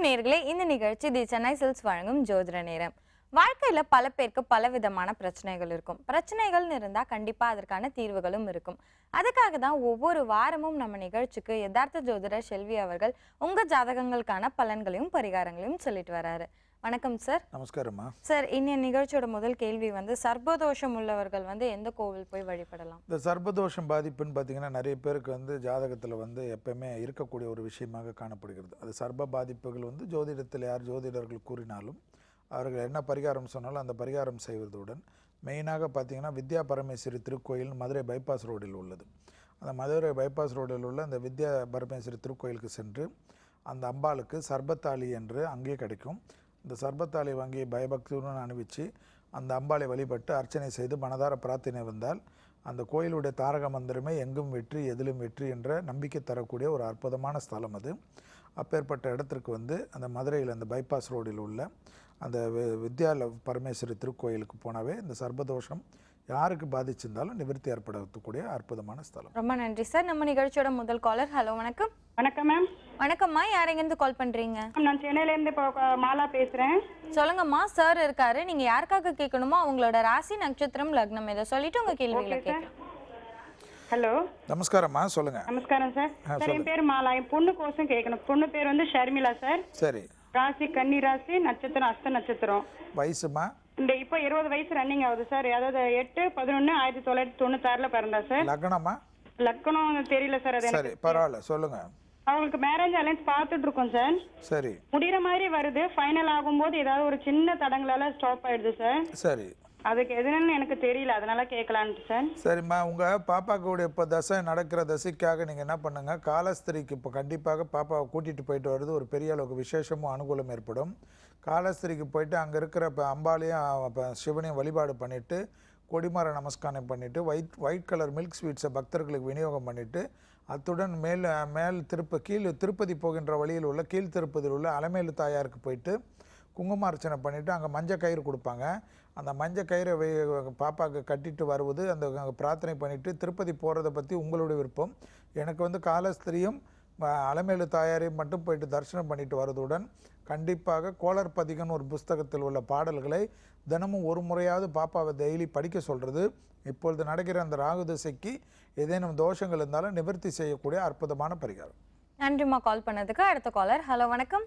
நேயர்களே, இந்த நிகழ்ச்சி தி சென்னை சில்க்ஸ் வழங்கும் ஜோதிட நேரம். வாழ்க்கையில பல பேருக்கு பல விதமான பிரச்சனைகள் இருக்கும். பிரச்சனைகள்னு இருந்தா கண்டிப்பா அதற்கான தீர்வுகளும் இருக்கும். அதுக்காக தான் ஒவ்வொரு வாரமும் நம்ம நிகழ்ச்சிக்கு யதார்த்த ஜோதிடர் செல்வி அவர்கள் உங்க ஜாதகங்களுக்கான பலன்களையும் பரிகாரங்களையும் சொல்லிட்டு வராரு. வணக்கம் சார். நமஸ்காரம்மா. சார், இன்னைய நிகழ்ச்சியோட முதல் கேள்வி சர்ப்பதோஷம் உள்ளவர்கள் எந்த கோவில் போய் வழிபடலாம்? இந்த சர்ப்பதோஷம் பாதிப்புன்னு பார்த்தீங்கன்னா நிறைய பேருக்கு ஜாதகத்தில் எப்பயுமே இருக்கக்கூடிய ஒரு விஷயமாக காணப்படுகிறது. அது சர்ப்ப பாதிப்புகள் ஜோதிடத்தில் யார் ஜோதிடர்கள் கூறினாலும் அவர்கள் என்ன பரிகாரம் சொன்னாலும் அந்த பரிகாரம் செய்வதுடன் மெயினாக பார்த்தீங்கன்னா வித்யா பரமேஸ்வரி திருக்கோயில் மதுரை பைபாஸ் ரோடில் உள்ளது. அந்த மதுரை பைபாஸ் ரோடில் உள்ள அந்த வித்யா பரமேஸ்வரி திருக்கோயிலுக்கு சென்று அந்த அம்பாளுக்கு சர்பத்தாளி என்று அங்கே கிடைக்கும். இந்த சர்பத்தாளி வாங்கி பயபக்தியுடன் அணிவித்து அந்த அம்பாளை வழிபட்டு அர்ச்சனை செய்து மனதார பிரார்த்தனை வந்தால் அந்த கோயிலுடைய தாரக மந்திரமே எங்கும் வெற்றி எதிலும் வெற்றி என்ற நம்பிக்கை தரக்கூடிய ஒரு அற்புதமான ஸ்தலம் அது. அப்பேற்பட்ட இடத்திற்கு அந்த மதுரையில் அந்த பைபாஸ் ரோடில் உள்ள அந்த வித்யா பரமேஸ்வரி திருக்கோயிலுக்கு போனாவே இந்த சர்ப்பதோஷம் யாருக்கு பாதிச்சிருந்தாலும் நிவர்த்தி ஏற்படக்கூடிய அற்புதமான ஸ்தலம். ரொம்ப நன்றி சார். நம்ம நிகழ்ச்சியோட முதல் காலர். ஹலோ, வணக்கம். வணக்கம் மேம். வணக்கம்மா, யார் எங்கேருந்து கால் பண்றீங்க? நான் சென்னையில இருந்து மாலா பேசுறேன். சொல்லுங்கம்மா. சார் இருக்காரு, நீங்க யாருக்காக கேட்கணுமோ அவங்களோட ராசி நட்சத்திரம் லக்னம் இதை சொல்லிட்டு உங்க கேள்விகளை கேட்கலாம். ஹலோ, நமஸ்காரம்மா, சொல்லுங்க. நமஸ்காரம் சார். சார், என் பேர் மாலா. என் பொண்ணு கோசம் கேட்கணும். பொண்ணு பேர் ஷர்மிளா சார். சரி. ராசி கன்னி ராசி, நட்சத்திரம் அஸ்த நட்சத்திரம். வயசுமா? இந்த இப்போ 20 வயசு ரன்னிங் ஆகுது சார். அதாவது 8/11/1996 பிறந்தா சார். லக்னமா? லக்னம் தெரியல சார். அது சரி, பரவாயில்ல, சொல்லுங்க. அவங்களுக்கு மேரேஜ் அலைன்ஸ் பார்த்துட்டு இருக்கோம் சார். சரி. முடிகிற மாதிரி வருது. ஃபைனல் ஆகும்போது ஏதாவது ஒரு சின்ன தடங்களால ஸ்டாப் ஆயிடுது சார். சரி. அதுக்கு எதுன்னு எனக்கு தெரியல, அதனால கேட்கலான்ட்டு சார். சரிம்மா, உங்கள் பாப்பாக்குடைய இப்போ தசை நடக்கிற தசைக்காக நீங்கள் என்ன பண்ணுங்கள், காலஸ்திரிக்கு இப்போ கண்டிப்பாக பாப்பாவை கூட்டிகிட்டு போயிட்டு வர்றது ஒரு பெரிய அளவுக்கு விசேஷமும் அனுகூலம் ஏற்படும். காலஸ்திரிக்கு போயிட்டு அங்கே இருக்கிற இப்போ அம்பாலையும் இப்போ சிவனையும் வழிபாடு பண்ணிவிட்டு கொடிமர நமஸ்காரம் பண்ணிவிட்டு ஒயிட் கலர் மில்க் ஸ்வீட்ஸை பக்தர்களுக்கு விநியோகம் பண்ணிவிட்டு அத்துடன் கீழ் திருப்பதி போகின்ற வழியில் உள்ள கீழ் திருப்பதியில் உள்ள அலமேலு தாயாருக்கு போயிட்டு குங்குமார்ச்சனை பண்ணிவிட்டு அங்கே மஞ்சள் கயிறு கொடுப்பாங்க. அந்த மஞ்சள் கயிறை பாப்பாவுக்கு கட்டிட்டு வருவது அந்த பிரார்த்தனை பண்ணிவிட்டு திருப்பதி போகிறத பற்றி உங்களுடைய விருப்பம். எனக்கு காலஸ்திரியும் அலமேலு தாயாரையும் மட்டும் போயிட்டு தரிசனம் பண்ணிட்டு வருவதுடன் கண்டிப்பாக கோளர் பதிகன் ஒரு புஸ்தகத்தில் உள்ள பாடல்களை தினமும் ஒரு முறையாவது பாப்பாவை டெய்லி படிக்க சொல்கிறது இப்பொழுது நடக்கிற அந்த ராகு திசைக்கு ஏதேனும் தோஷங்கள் இருந்தாலும் நிவர்த்தி செய்யக்கூடிய அற்புதமான பரிகாரம். நன்றிம்மா கால் பண்ணதுக்கு. அடுத்த காலர். ஹலோ, வணக்கம்.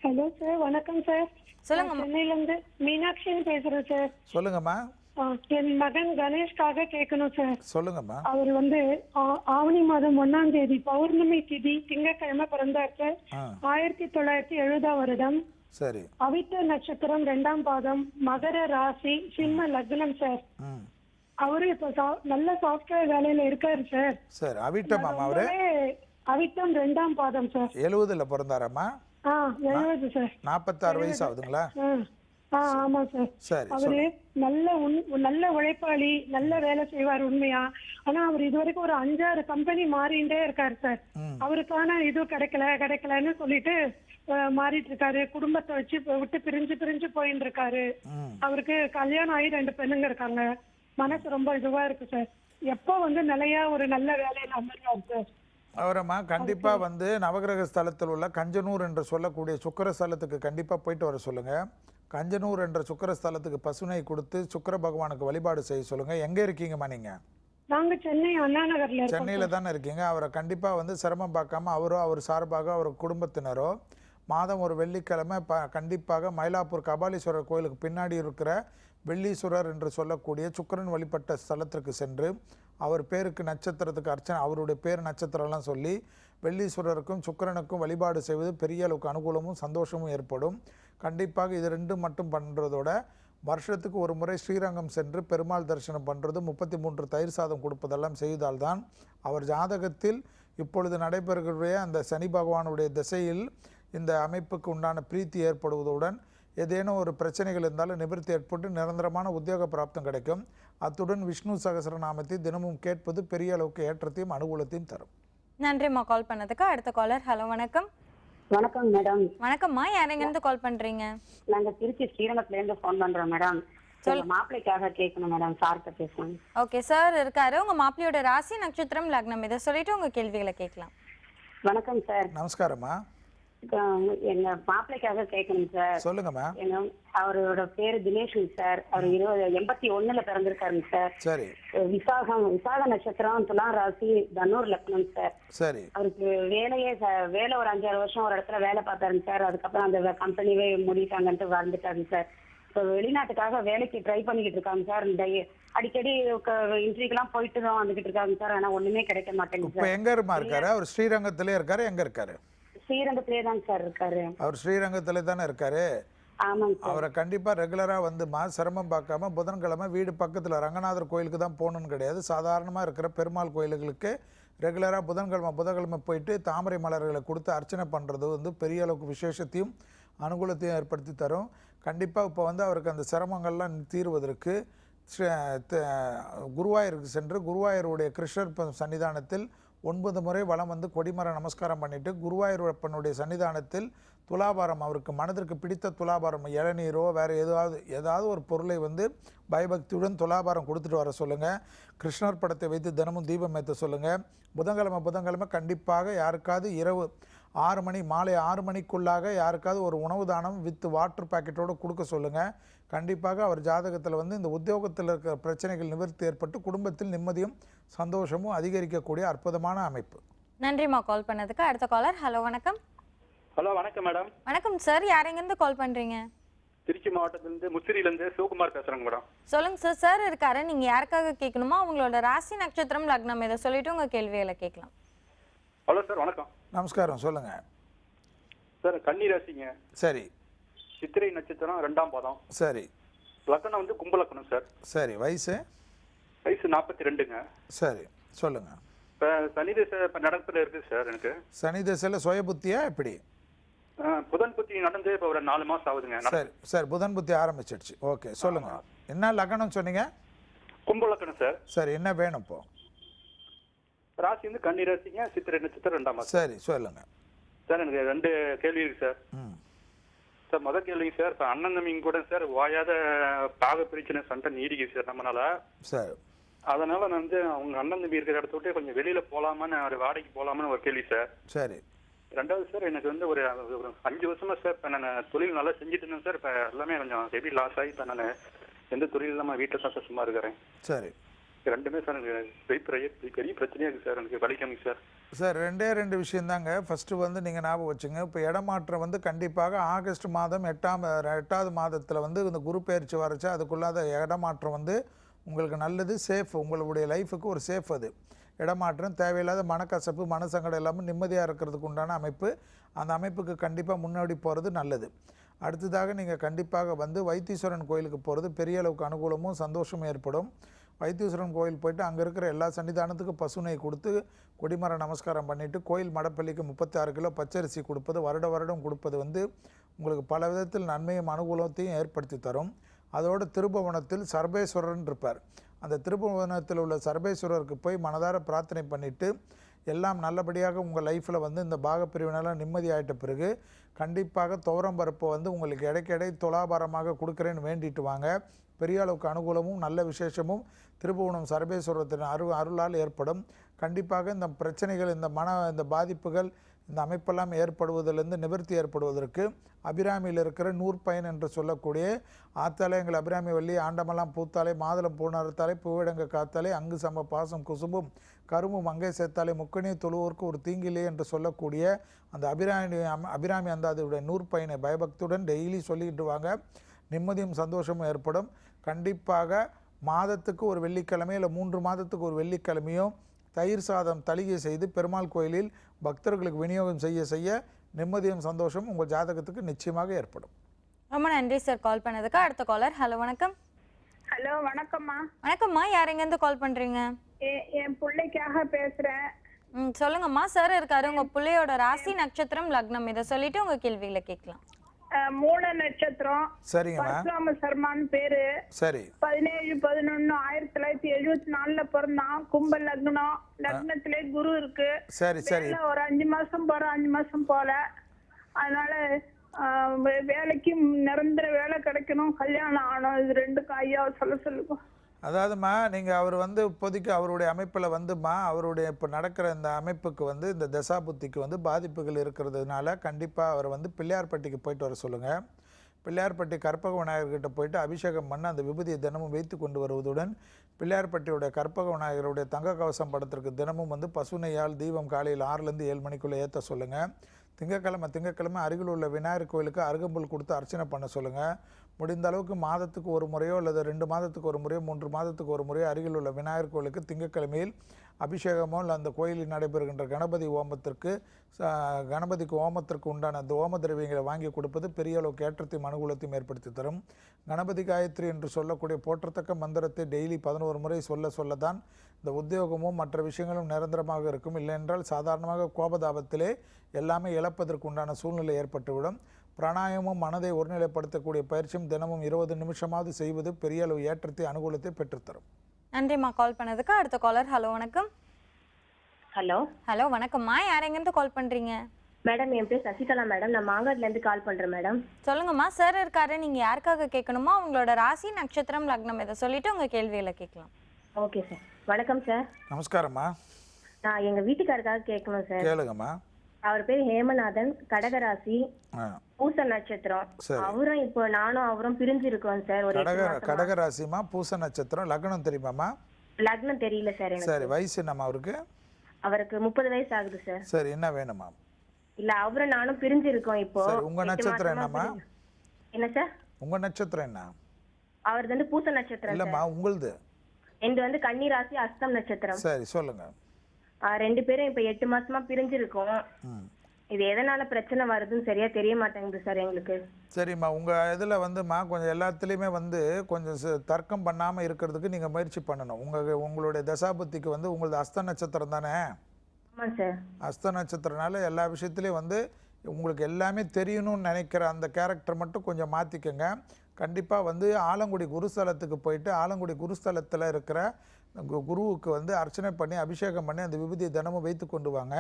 Hello sir. வணக்கம் சார். சொல்லுங்க. சென்னையில இருந்து மீனாட்சின்னு பேசுறேன் சார். சொல்லுங்கம்மா. என் மகன் கணேஷ்காக கேட்கணும் சார். சொல்லுங்கம்மா. அவர் ஆவணி மாதம் 1ஆம் தேதி பௌர்ணமி திதி திங்கட்கிழமை பிறந்தார் சார். 1970 வருடம். சரி. அவிட்ட நட்சத்திரம் 2ஆம் பாதம், மகர ராசி, சிம்ம லக்னம் சார். அவரு இப்ப நல்ல சாஃப்ட்வேர் வேலையில இருக்காரு சார். சரி. அவிட்டம் அவரு? அவிட்டம் 2ஆம் பாதம் சார். 70ல பிறந்தாராமா? 70 சார். 46 வயசு ஆகுதுங்களா? ஆமா சார். சரி. அவரு நல்ல உழைப்பாளி, நல்ல வேலை செய்வார் உண்மையா. ஆனா அவர் இதுவரைக்கும் ஒரு 5-6 கம்பெனி மாறிண்டே இருக்காரு சார். அவருக்கான இது கிடைக்கலன்னு சொல்லிட்டு மாறிட்டு இருக்காரு. குடும்பத்தை வச்சு விட்டு பிரிஞ்சு போயிட்டு இருக்காரு. அவருக்கு கல்யாணம் ஆகி 2 பெண்ணுங்க இருக்காங்க. மனசு ரொம்ப இதுவா இருக்கு சார். எப்போ நிலையா ஒரு நல்ல வேலையில அமர்றாரு சார். அவரம்மா கண்டிப்பா நவகிரக ஸ்தலத்தில் உள்ள கஞ்சனூர் என்று சொல்லக்கூடிய சுக்கர ஸ்தலத்துக்கு கண்டிப்பா போயிட்டு வர சொல்லுங்க. கஞ்சனூர் என்ற சுக்கர ஸ்தலத்துக்கு பசுனை கொடுத்து சுக்கர பகவானுக்கு வழிபாடு செய்ய சொல்லுங்க. எங்க இருக்கீங்கம்மா நீங்க? நாங்க சென்னை அண்ணா நகர்ல. சென்னையில தானே இருக்கீங்க. அவரை கண்டிப்பா சிரமம் பார்க்காம அவரோ அவர் சார்பாக அவர் குடும்பத்தினரோ மாதம் ஒரு வெள்ளிக்கிழமை கண்டிப்பாக மயிலாப்பூர் கபாலீஸ்வரர் கோயிலுக்கு பின்னாடி இருக்கிற வெள்ளீஸ்வரர் என்று சொல்லக்கூடிய சுக்கரன் வழிபட்ட ஸ்தலத்திற்கு சென்று அவர் பேருக்கு நட்சத்திரத்துக்கு அர்ச்சனை அவருடைய பேர் நட்சத்திரம்லாம் சொல்லி வெள்ளீஸ்வரருக்கும் சுக்கரனுக்கும் வழிபாடு செய்வது பெரிய அளவுக்கு அனுகூலமும் சந்தோஷமும் ஏற்படும். கண்டிப்பாக இது 2 மட்டும் பண்ணுறதோட வருஷத்துக்கு ஒரு முறை ஸ்ரீரங்கம் சென்று பெருமாள் தரிசனம் பண்ணுறது 33 தயிர் சாதம் கொடுப்பதெல்லாம் செய்தால்தான் அவர் ஜாதகத்தில் இப்பொழுது நடைபெறக்கூடிய அந்த சனி பகவானுடைய திசையில் இந்த அமைப்புக்கு உண்டான பிரீத்தி ஏற்படுவதுடன் ஏதேனும் ஒரு பிரச்சனைகள் இருந்தாலும் நிவர்த்தி ஏற்பட்டு நிரந்தரமான உத்தியோக பிராப்தம் கிடைக்கும். அத்துடன் விஷ்ணு சகஸ்ரநாமத்தை தினமும் கேட்பது பெரிய அளவுக்கு ஏற்றத்தையும் அனுகூலத்தையும் தரும். நன்றிம்மா கால் பண்ணதுக்கு. அடுத்த காலர். ஹலோ, வணக்கம். வணக்கம் மேடம். வணக்கம்மா, யார் எங்க இருந்து கால் பண்றீங்க? நாங்க திருச்சி ஸ்ரீரங்கத்துல இருந்து ஃபோன் பண்றோம் மேடம். மாப்பிள்ளைக்காக கேட்கணும் மேடம். சார்கிட்ட பேசணும். ஓகே சார் இருக்காரு. உங்க மாப்பிள்ளையோட ராசி நட்சத்திரம் லக்னம் இதை சொல்லிட்டு உங்க கேள்விகளை கேட்கலாம். வணக்கம் சார். நமஸ்காரம்மா. எங்க மாப்பிள்ளைக்காக கேட்கணும் சார். சொல்லுங்கம்மா. அவரோட பேரு தினேஷுங்க சார். அவர் 81ல பிறந்திருக்காருங்க சார். சரி. விசாக நட்சத்திரம், துலாம் ராசி, தனுர் லக்னம் சார். சரி. அவருக்கு வேலை ஒரு 5-6 வருஷம் ஒரு இடத்துல வேலை பார்த்தாருங்க சார். அதுக்கப்புறம் அந்த கம்பெனியே மூடிட்டாங்கன்ட்டு வந்துட்டாருங்க சார். இப்போ வெளிநாட்டுக்காக வேலைக்கு ட்ரை பண்ணிக்கிட்டு இருக்காங்க சார். இந்த அடிக்கடி இன்டர்வியூக்கெல்லாம் போயிட்டு தான் வந்துகிட்டு இருக்காங்க சார். ஆனா ஒண்ணுமே கிடைக்க மாட்டேங்குது இப்போ சார். எங்க இருக்காரு? அவர் ஸ்ரீரங்கத்திலே இருக்காரு? எங்க இருக்காரு? ஸ்ரீரங்கத்திலே தான் சார் இருக்காரு. அவர் ஸ்ரீரங்கத்திலே தானே இருக்காரு? ஆமாங்க சார். அவரை கண்டிப்பா ரெகுலரா வந்துமா சிரமம் பார்க்காம புதன்கிழமை வீடு பக்கத்துல ரங்கநாதர் கோயிலுக்கு தான் போகணும்னு கிடையாது. சாதாரணமா இருக்கிற பெருமாள் கோயில்களுக்கு ரெகுலராக புதன்கிழமை போயிட்டு தாமரை மலர்களை கொடுத்து அர்ச்சனை பண்ணுறது வந்து பெரிய அளவுக்கு விசேஷத்தையும் அனுகூலத்தையும் ஏற்படுத்தி தரும். கண்டிப்பாக இப்போ வந்து அவருக்கு அந்த சிரமங்கள்லாம் தீர்வதற்கு குருவாயூருக்கு சென்று குருவாயூருடைய கிருஷ்ணர் சன்னிதானத்தில் 9 முறை வலம் வந்து கொடிமர நமஸ்காரம் பண்ணிவிட்டு குருவாயூரப்பனுடைய சன்னிதானத்தில் துலாபாரம், அவருக்கு மனதிற்கு பிடித்த துலாபாரம், இளநீரோ வேறு ஏதாவது ஒரு பொருளை வந்து பயபக்தியுடன் துலாபாரம் கொடுத்துட்டு வர சொல்லுங்கள். கிருஷ்ணர் படத்தை வைத்து தினமும் தீபம் ஏற்ற சொல்லுங்கள். புதன்கிழமை கண்டிப்பாக யாருக்காவது இரவு 6 மணி மாலை 6 மணிக்குள்ளாக யாருக்காவது ஒரு உணவு தானம் வித் வாட்டர் பாக்கெட்டோடு கொடுக்க சொல்லுங்கள். கண்டிப்பாக அவர் ஜாதகத்தில் வந்து இந்த உத்தியோகத்தில் இருக்கிற பிரச்சனைகள் நிவர்த்தி ஏற்பட்டு குடும்பத்தில் நிம்மதியும் சந்தோஷமும் அதிகரிக்கக்கூடிய அற்புதமான அமைப்பு. நன்றிம்மா கால் பண்ணதுக்கு. அடுத்த காலர். ஹலோ வணக்கம். ஹலோ வணக்கம் மேடம். வணக்கம் சார், யார் எங்கேருந்து கால் பண்ணுறீங்க? திருச்சி மாவட்டத்திலிருந்து முசிறியிலேருந்து சிவகுமார் பேசுகிறேங்க மேடம். சொல்லுங்க சார். சார் இருக்காரு, நீங்கள் யாருக்காக கேட்கணுமோ அவங்களோட ராசி நட்சத்திரம் லக்னம் இதை சொல்லிட்டு உங்கள் கேள்விகளை கேட்கலாம். ஹலோ சார் வணக்கம். நமஸ்காரம், சொல்லுங்கள் சார். கன்னி ராசிங்க. சரி. சித்திரை நட்சத்திரம் 2ஆம் பாதம். சரி. லக்னம் வந்து கும்பலக்கணம் சார். சரி. வயசு 42ங்க. சரி, சொல்லுங்கள். இப்போ சனி திசை இப்போ நடப்பில் இருக்குது சார். எனக்கு சனி திசையில் சுய புத்தியா எப்படி? புதன் புத்தி நடந்து இப்போ ஒரு 4 மாதம் ஆகுதுங்க. சரி, புதன் புத்தி ஆரம்பிச்சிடுச்சு. ஓகே, சொல்லுங்கள். என்ன லக்னம் சொன்னீங்க? கும்பலக்கணம் சார். சரி, என்ன வேணும் இப்போ? ராசி வந்து கன்னி ராசிங்க, சித்திரை நட்சத்திரம் 2ஆம் மாதம். சரி, சொல்லுங்கள் சார். எனக்கு 2 கேள்வி இருக்கு சார். சார் முதல் கேள்விங்க சார், இப்போ அண்ணன் தம்பிங்க கூட சார் ஓயாத பாக பிரச்சனை சண்டை நீடிக்குது சார் நம்மளால. சரி. அதனால நான் வந்து அவங்க அண்ணன் தம்பி இருக்கிற இடத்த விட்டு கொஞ்சம் வெளியில போலாமான்னு, ஒரு வாடகைக்கு போலாமான்னு ஒரு கேள்வி சார். சரி. 2வது சார், எனக்கு வந்து ஒரு 5 வருஷமா சார் இப்போ நான் தொழில் நல்லா செஞ்சுட்டு இருந்தேன் சார். இப்போ எல்லாமே கொஞ்சம் ஹெவி லாஸ் ஆகி இப்போ நான் எந்த தொழில் இல்லாமல் வீட்டில் தான் சும்மா இருக்கிறேன். சரி. 2மே சார் எனக்கு பெரிய பிரச்சனையாக இருக்குது சார். எனக்கு வலிக்கணுங்க சார். சார் 2 விஷயந்தாங்க. ஃபஸ்ட்டு வந்து நீங்கள் ஞாபகம் வச்சுங்க, இப்போ இடமாற்றம் வந்து கண்டிப்பாக ஆகஸ்ட் மாதம் 8வது மாதத்தில் வந்து இந்த குரு பயிற்சி வரைச்சு அதுக்குள்ளாத இடமாற்றம் வந்து உங்களுக்கு நல்லது, சேஃப், உங்களுடைய லைஃபுக்கு ஒரு சேஃப். அது இடமாற்றம் தேவையில்லாத மனக்கசப்பு மனசங்கடம் எல்லாமே நிம்மதியாக இருக்கிறதுக்கு உண்டான அமைப்பு. அந்த அமைப்புக்கு கண்டிப்பாக முன்னாடி போகிறது நல்லது. அடுத்ததாக நீங்கள் கண்டிப்பாக வந்து வைத்தீஸ்வரன் கோயிலுக்கு போகிறது பெரிய அளவுக்கு அனுகூலமும் சந்தோஷமும் ஏற்படும். வைத்தீஸ்வரன் கோயில் போயிட்டு அங்கே இருக்கிற எல்லா சன்னிதானத்துக்கும் பசுனை கொடுத்து கொடிமர நமஸ்காரம் பண்ணிவிட்டு கோயில் மடப்பள்ளிக்கு 36 கிலோ பச்சரிசி கொடுப்பது வருடம் கொடுப்பது வந்து உங்களுக்கு பல விதத்தில் நன்மையும் அனுகூலத்தையும் ஏற்படுத்தி தரும். அதோடு திருபுவனத்தில் சர்வேஸ்வரன் இருப்பார். அந்த திருபுவனத்தில் உள்ள சர்வேஸ்வரருக்கு போய் மனதார பிரார்த்தனை பண்ணிவிட்டு எல்லாம் நல்லபடியாக உங்கள் லைஃப்பில் வந்து இந்த பாகப்பிரிவினெல்லாம் நிம்மதி ஆகிட்ட பிறகு கண்டிப்பாக துவரம் பருப்பை வந்து உங்களுக்கு இடைக்கிடை துலாபாரமாக கொடுக்குறேன்னு வேண்டிட்டு வாங்க. பெரிய அளவுக்கு அனுகூலமும் நல்ல விசேஷமும் திருபுவனம் சர்வேஸ்வரத்தின் அருளால் ஏற்படும். கண்டிப்பாக இந்த பிரச்சனைகள், இந்த பாதிப்புகள், இந்த அமைப்பெல்லாம் ஏற்படுவதிலிருந்து நிவர்த்தி ஏற்படுவதற்கு அபிராமியில் இருக்கிற நூற்பயன் என்று சொல்லக்கூடிய ஆத்தாலே எங்கள் அபிராமி வள்ளி ஆண்டமெல்லாம் பூத்தாலே மாதுளம் பூணறுத்தாலே பூவிடங்க காத்தாலே அங்கு சம பாசம் குசும்பும் கரும்பும் அங்கே சேர்த்தாலே முக்கணியை தொழுவோருக்கு ஒரு தீங்கிலே என்று சொல்லக்கூடிய அந்த அபிராமி அந்த அதனுடைய நூற்பயனை பயபக்தியுடன் டெய்லி சொல்லிக்கிட்டு வாங்க. நிம்மதியும் சந்தோஷமும் ஏற்படும். கண்டிப்பாக மாதத்துக்கு ஒரு வெள்ளிக்கிழமை இல்லை 3 மாதத்துக்கு ஒரு வெள்ளிக்கிழமையோ தயிர் சாதம் தளிகை செய்து பெருமாள் கோயிலில் பக்தர்களுக்கு விநியோகம் செய்ய நிம்மதியும் சந்தோஷம் உங்கள் ஜாதகத்துக்கு நிச்சயமாக ஏற்படும். ரொம்ப நன்றி சார் கால் பண்ணதுக்கு. அடுத்த காலர். ஹலோ வணக்கம். ஹலோ வணக்கம்மா. வணக்கம்மா, யார் எங்கேருந்து கால் பண்ணுறீங்க? என் பிள்ளைக்காக பேசுகிறேன். சொல்லுங்கம்மா. சார் இருக்காரு, உங்கள் பிள்ளையோட ராசி நட்சத்திரம் லக்னம் இதை சொல்லிட்டு உங்கள் கேள்விகளை கேட்கலாம். மூல நட்சத்திரம். சரிங்கம்மா. பரசுராம சர்மான்னு பேரு. சரி. 17/11/1974 பிறந்தான். கும்ப லக்னம். லக்னத்திலே குரு இருக்கு. சரி சரி. ஒரு 5 மாசம் போறோம், 5 மாசம் போல. அதனால வேலைக்கு நிரந்தர வேலை கிடைக்கணும், கல்யாணம் ஆகணும். இது 2க்கும் ஐயா சொல்லுங்க. அதாவதுமா நீங்கள் அவர் வந்து இப்போதைக்கு அவருடைய அமைப்பில் வந்துமா அவருடைய இப்போ நடக்கிற இந்த அமைப்புக்கு வந்து இந்த தசாபுத்திக்கு வந்து பாதிப்புகள் இருக்கிறதுனால கண்டிப்பாக அவர் வந்து பிள்ளையார்பட்டிக்கு போயிட்டு வர சொல்லுங்கள். பிள்ளையார்பட்டி கற்பக விநாயகர்கிட்ட போயிட்டு அபிஷேகம் பண்ண அந்த விபூதியை தினமும் வைத்து கொண்டு வருவதுடன் பிள்ளையார்பட்டியுடைய கற்பக விநாயகருடைய தங்க கவசம் படத்திற்கு தினமும் வந்து பசுனையால் தீபம் காலையில் 6லேருந்து 7 மணிக்குள்ளே ஏற்ற சொல்லுங்கள். திங்கக்கிழமை அருகில் உள்ள விநாயகர் கோயிலுக்கு அருகம்புல் கொடுத்து அர்ச்சனை பண்ண சொல்லுங்கள். முடிந்த அளவுக்கு மாதத்துக்கு ஒரு முறையோ அல்லது 2 மாதத்துக்கு ஒரு முறையோ 3 மாதத்துக்கு ஒரு முறையோ அருகில் உள்ள விநாயகர் கோயிலுக்கு திங்கட்கிழமையில் அபிஷேகமோ இல்லை அந்த கோயிலில் நடைபெறுகின்ற கணபதிக்கு ஓமத்திற்கு உண்டான அந்த ஓம திரவியங்களை வாங்கி கொடுப்பது பெரிய அளவுக்கு ஏற்றத்தையும் அனுகூலத்தையும் ஏற்படுத்தி தரும். கணபதி காயத்ரி என்று சொல்லக்கூடிய போற்றத்தக்க மந்திரத்தை டெய்லி 11 முறை சொல்லத்தான் இந்த உத்தியோகமும் மற்ற விஷயங்களும் நிரந்தரமாக இருக்கும். இல்லை என்றால் சாதாரணமாக கோபதாபத்திலே எல்லாமே இழப்பதற்கு உண்டான சூழ்நிலை ஏற்பட்டுவிடும். பிராணாயமும் மனதை ஒருநிலைப்படுத்தக்கூடிய பயிற்சியும் தினமும் 20 நிமிஷமாவது செய்வது பெரிய அளவு ஏற்றத்தை அனுகூலத்தை பெற்றுத்தரும். நன்றிம்மா கால் பண்ணதுக்கு. அடுத்த காலர். ஹலோ வணக்கம். ஹலோ வணக்கம்மா, யார் எங்கேருந்து கால் பண்றீங்க? மேடம், என் பேர் சசிகலா மேடம். நான் மாங்காட்ல இருந்து கால் பண்றேன் மேடம். சொல்லுங்கம்மா, சார் இருக்காரு, நீங்க யாருக்காக கேட்கணுமோ அவங்களோட ராசி நட்சத்திரம் லக்னம் இதை சொல்லிட்டு உங்க கேள்விகளை கேட்கலாம். Okay sir. வணக்கம் சார். நமஸ்காரம்மா. நான் எங்க வீட்டுக்காரருக்காக கேட்கணும் சார். கேளுங்கம்மா. அவர் பேர் ஹேமநாதன், கடகராசி, பூச நட்சத்திரம். அவரும் இப்போ நானும் அவரும் பிரிஞ்சு இருக்கோம் சார். ஒரு கடகராசிமா, பூச நட்சத்திரம். லக்னம் தெரியுமாமா? லக்னம் தெரியல சார் எனக்கு. சரி, வயசு என்னம்மா அவருக்கு? அவருக்கு 30 வயசு ஆகுது சார். சரி, என்ன வேணுமா? இல்ல, அவரும் நானும் பிரிஞ்சு இருக்கோம் இப்போ. உங்க நட்சத்திரம் என்னம்மா? என்ன சார்? உங்க நட்சத்திரம் என்ன? அவரது வந்து பூச நட்சத்திரம். இல்லம்மா, உங்களுது? என்னது வந்து கன்னி ராசி, அஸ்தம் நட்சத்திரம். சரி, சொல்லுங்க. 2 பேரும் இப்ப 8 மாசமா பிரிஞ்சு இருக்கோம். இது எதனால பிரச்சனை வருதுன்னு சரியா தெரிய மாட்டேங்குது சார் எங்களுக்கு. சரிம்மா, உங்க இதுல வந்துமா கொஞ்சம் எல்லாத்துலயுமே வந்து கொஞ்சம் தர்க்கம் பண்ணாம இருக்கிறதுக்கு நீங்க முயற்சி பண்ணணும். உங்களுடைய தசாபுத்திக்கு வந்து உங்களது அஸ்த நட்சத்திரம் தானே? ஆமா சார். அஸ்த நட்சத்திரனால எல்லா விஷயத்துலயும் வந்து உங்களுக்கு எல்லாமே தெரியணும்னு நினைக்கிற அந்த கேரக்டர் மட்டும் கொஞ்சம் மாத்திக்கங்க. கண்டிப்பா வந்து ஆலங்குடி குருஸ்தலத்துக்கு போயிட்டு ஆலங்குடி குருஸ்தலத்துல இருக்கிற குருவுக்கு வந்து அர்ச்சனை பண்ணி அபிஷேகம் பண்ணி அந்த விபூதியை தினமும் வைத்து கொண்டு வாங்க.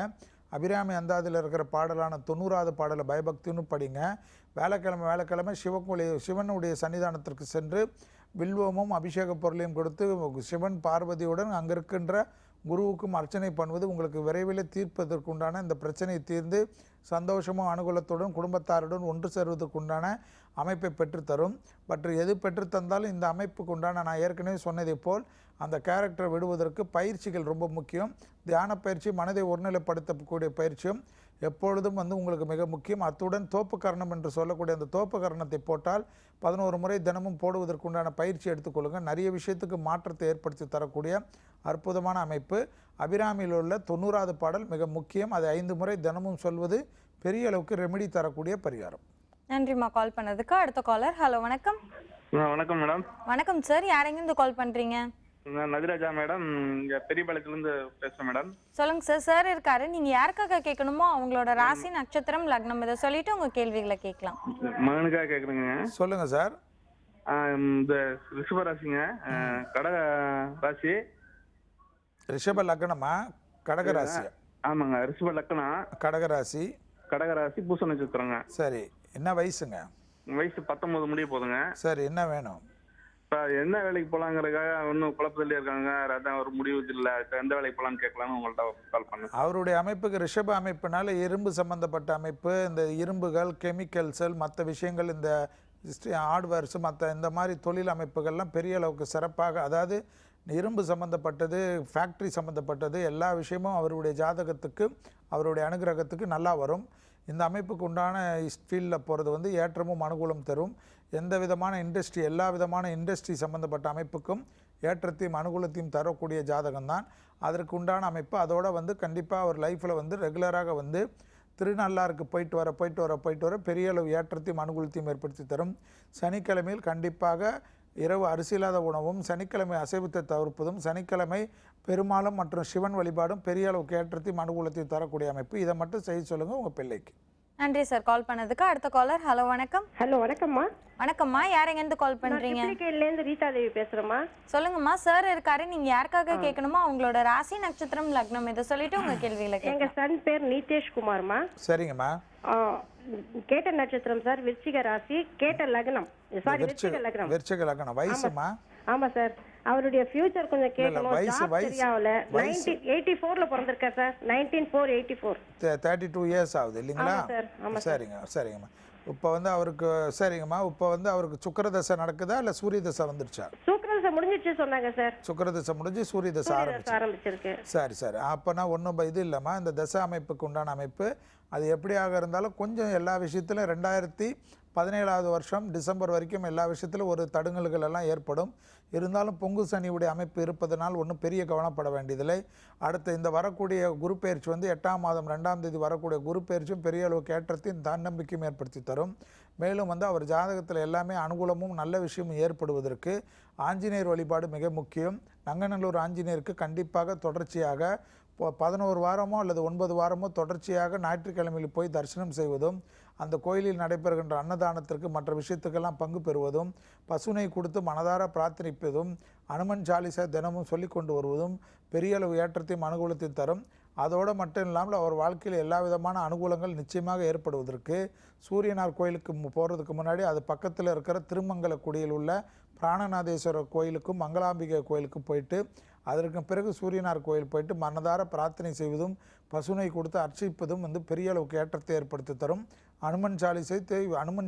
அபிராமி அந்தாதியில் இருக்கிற பாடலான 90வது பாடலை பயபக்தின்னு படிங்க. வேலைக்கிழமை சிவனுடைய சன்னிதானத்திற்கு சென்று வில்வமும் அபிஷேக பொருளையும் கொடுத்து சிவன் பார்வதியுடன் அங்கே இருக்கின்ற குருவுக்கும் அர்ச்சனை பண்ணுவது உங்களுக்கு விரைவில் தீர்ப்பதற்குண்டான இந்த பிரச்சனையை தீர்ந்து சந்தோஷமும் அனுகூலத்துடன் குடும்பத்தாருடன் ஒன்று சேர்வதற்குண்டான அமைப்பை பெற்றுத்தரும். பட் எது பெற்றுத்தந்தாலும் இந்த அமைப்புக்கு உண்டான நான் ஏற்கனவே சொன்னதை போல் அந்த கேரக்டரை விடுவதற்கு பயிற்சிகள் ரொம்ப முக்கியம். தியான பயிற்சி, மனதை ஒருநிலைப்படுத்தக்கூடிய பயிற்சியும் எப்பொழுதும் வந்து உங்களுக்கு மிக முக்கியம். அத்துடன் தோப்பு கரணம் என்று சொல்லக்கூடிய அந்த தோப்பு கரணத்தை போட்டால் 11 முறை தினமும் போடுவதற்குண்டான பயிற்சி எடுத்துக்கொள்ளுங்கள். நிறைய விஷயத்துக்கு மாற்றத்தை ஏற்படுத்தி தரக்கூடிய அற்புதமான அமைப்பு. அபிராமியில் உள்ள 90வது பாடல் மிக முக்கியம். அதை 5 முறை தினமும் சொல்வது பெரிய அளவுக்கு ரெமெடி தரக்கூடிய பரிகாரம். நன்றிம்மா கால் பண்ணதுக்கு. அடுத்த காலர். ஹலோ வணக்கம். வணக்கம் மேடம். வணக்கம் சார், யார் எங்கேருந்து கால் பண்றீங்க? நான் நதிராஜா மேடம், இங்க பெரியபாளையத்துலேருந்து பேசுறேன் மேடம். சொல்லுங்க சார், சார் இருக்காரு, நீங்க யாருக்காக கேட்கணுமோ அவங்களோட ராசி நட்சத்திரம் லக்னம் இதை சொல்லிட்டு உங்க கேள்விகளை கேட்கலாம். மகனுக்காக கேட்குறேங்க. சொல்லுங்க சார். இந்த ரிஷப ராசிங்க, கடக ராசி. ரிஷப லக்னமா? கடகராசி? ஆமாங்க, ரிஷப லக்னம், கடகராசி. கடகராசி, பூச நட்சத்திரங்க. சரி, என்ன வயசுங்க? வயசு 19 முடிய போதுங்க. சரி, என்ன வேணும்? இப்போ என்ன வேலைக்கு போகலாங்கிறதுக்காக ஒன்றும் குழப்பத்திலே இருக்காங்க. அதான் ஒரு முடிவு இல்லை, எந்த வேலைக்கு போகலான்னு கேட்கலான்னு உங்கள்கிட்ட கால் பண்ணேன். அவருடைய அமைப்புக்கு ரிஷப அமைப்புனால இரும்பு சம்பந்தப்பட்ட அமைப்பு, இந்த இரும்புகள், கெமிக்கல்ஸல், மற்ற விஷயங்கள், இந்த ஹார்ட்வேர்ஸு, மற்ற இந்த மாதிரி தொழில் அமைப்புகள்லாம் பெரிய அளவுக்கு சிறப்பாக, அதாவது இரும்பு சம்மந்தப்பட்டது, ஃபேக்ட்ரி சம்மந்தப்பட்டது எல்லா விஷயமும் அவருடைய ஜாதகத்துக்கு, அவருடைய அனுகிரகத்துக்கு நல்லா வரும். இந்த அமைப்புக்கு உண்டான ஃபீல்டில் போகிறது வந்து ஏற்றமும் அனுகூலம் தரும். எந்த விதமான இண்டஸ்ட்ரி, எல்லா விதமான இண்டஸ்ட்ரி சம்மந்தப்பட்ட அமைப்புக்கும் ஏற்றத்தையும் அனுகூலத்தையும் தரக்கூடிய ஜாதகம்தான். அதற்கு உண்டான அமைப்பு. அதோடு வந்து கண்டிப்பாக அவர் லைஃப்பில் வந்து ரெகுலராக வந்து திருநள்ளாருக்கு போயிட்டு வர பெரிய அளவு ஏற்றத்தையும் அனுகூலத்தையும் ஏற்படுத்தி தரும். சனிக்கிழமையில் கண்டிப்பாக இரவு அரிசியில்லாத உணவும், சனிக்கிழமை அசைவத்தை தவிர்ப்பதும், சனிக்கிழமை பெருமாளும் மற்றும் சிவன் வழிபாடும் பெரிய அளவுக்கு ஏற்றத்தையும் அனுகூலத்தையும் தரக்கூடிய அமைப்பு. இதை மட்டும் செய்ய சொல்லுங்கள் உங்கள் பிள்ளைக்கு. நன்றி சார் கால் பண்ணதுக்கு. அடுத்த காலர். ஹலோ வணக்கம். ஹலோ வணக்கம்மா. வணக்கம்மா, யார் எங்கேருந்து கால் பண்றீங்க? இருந்து ரீதா தேவி பேசுறேம்மா. சொல்லுங்கம்மா, சார் இருக்காரு, நீங்க யாருக்காக கேட்கணுமோ அவங்களோட ராசி நட்சத்திரம் லக்னம் இதை சொல்லிட்டு உங்க கேள்விகளை கேட்கலாம். எங்க சன் பேர் நிதேஷ் குமார்மா. சரிங்கம்மா. கேட்ட நட்சத்திரம் சார் விருச்சிக ராசி, கேட்ட லக்னம் சாரி விருச்சிக லக்னம். விருச்சிக லக்னம். வயசுமா? ஆமா சார், அவருடைய ஃபியூச்சர் கொஞ்சம் கேட்கணும். வயசு- ஜாப் வயசு- சரியாகல. வயசு- 1984ல பிறந்திருக்கேன் சார். 1984. 32 இயர்ஸ் ஆகுது இல்லைங்களா? ஆமா சார், ஆமா சார். சரிங்க சரிங்கம்மா. இப்போ வந்து அவருக்கு சரிங்கம்மா, இப்போ வந்து அவருக்கு சுக்கிரதசை நடக்குதா இல்லை சூரிய தசை வந்துருச்சா? சுக்கிரதசை முடிஞ்சிச்சு சொன்னாங்க சார். சுக்கிரதசை முடிஞ்சு சூரிய தசை ஆரம்பிச்சு. ஆரம்பிச்சிருக்கு. சரி சரி. அப்போனா ஒன்றும் இது இல்லைம்மா. இந்த தசை அமைப்புக்கு உண்டான அமைப்பு அது எப்படியாக இருந்தாலும் கொஞ்சம் எல்லா விஷயத்திலும் 2017 வருஷம் டிசம்பர் வரைக்கும் எல்லா விஷயத்திலும் ஒரு தடுங்கல்கள் எல்லாம் ஏற்படும். இருந்தாலும் பொங்கு சனியுடைய அமைப்பு இருப்பதனால் ஒன்றும் பெரிய கவனப்பட வேண்டியதில்லை. அடுத்து இந்த வரக்கூடிய குரு பெயர்ச்சி வந்து 8ஆம் மாதம் 2ஆம் தேதி வரக்கூடிய குரு பெயர்ச்சியும் பெரிய அளவுக்கு ஏற்றத்தையும் தன்னம்பிக்கையும் ஏற்படுத்தி தரும். மேலும் வந்து அவர் ஜாதகத்தில் எல்லாமே அனுகூலமும் நல்ல விஷயமும் ஏற்படுவதற்கு ஆஞ்சநேயர் வழிபாடு மிக முக்கியம். நங்கநல்லூர் ஆஞ்சநேயருக்கு கண்டிப்பாக தொடர்ச்சியாக 11 வாரமோ அல்லது 9 வாரமோ தொடர்ச்சியாக ஞாயிற்றுக்கிழமையில் போய் தரிசனம் செய்வதும், அந்த கோயிலில் நடைபெறுகின்ற அன்னதானத்திற்கு மற்ற விஷயத்துக்கெல்லாம் பங்கு பெறுவதும், பசுனை கொடுத்து மனதார பிரார்த்தனிப்பதும், அனுமன் சாலிசா தினமும் சொல்லி கொண்டு வருவதும் பெரிய அளவு ஏற்றத்தையும் அனுகூலத்தையும் தரும். அதோடு மட்டும் இல்லாமல் அவர் வாழ்க்கையில் எல்லா விதமான அனுகூலங்கள் நிச்சயமாக ஏற்படுவதற்கு சூரியனார் கோயிலுக்கு போகிறதுக்கு முன்னாடி அது பக்கத்தில் இருக்கிற திருமங்கலக்குடியில் உள்ள பிராணநாதேஸ்வரர் கோயிலுக்கும் மங்களாம்பிகை கோயிலுக்கும் போயிட்டு, அதற்கு பிறகு சூரியனார் கோயில் போயிட்டு மனதார பிரார்த்தனை செய்வதும் பசுனை கொடுத்து அர்ச்சிப்பதும் வந்து பெரிய அளவுக்கு ஏற்றத்தை ஏற்படுத்தி தரும். அனுமன்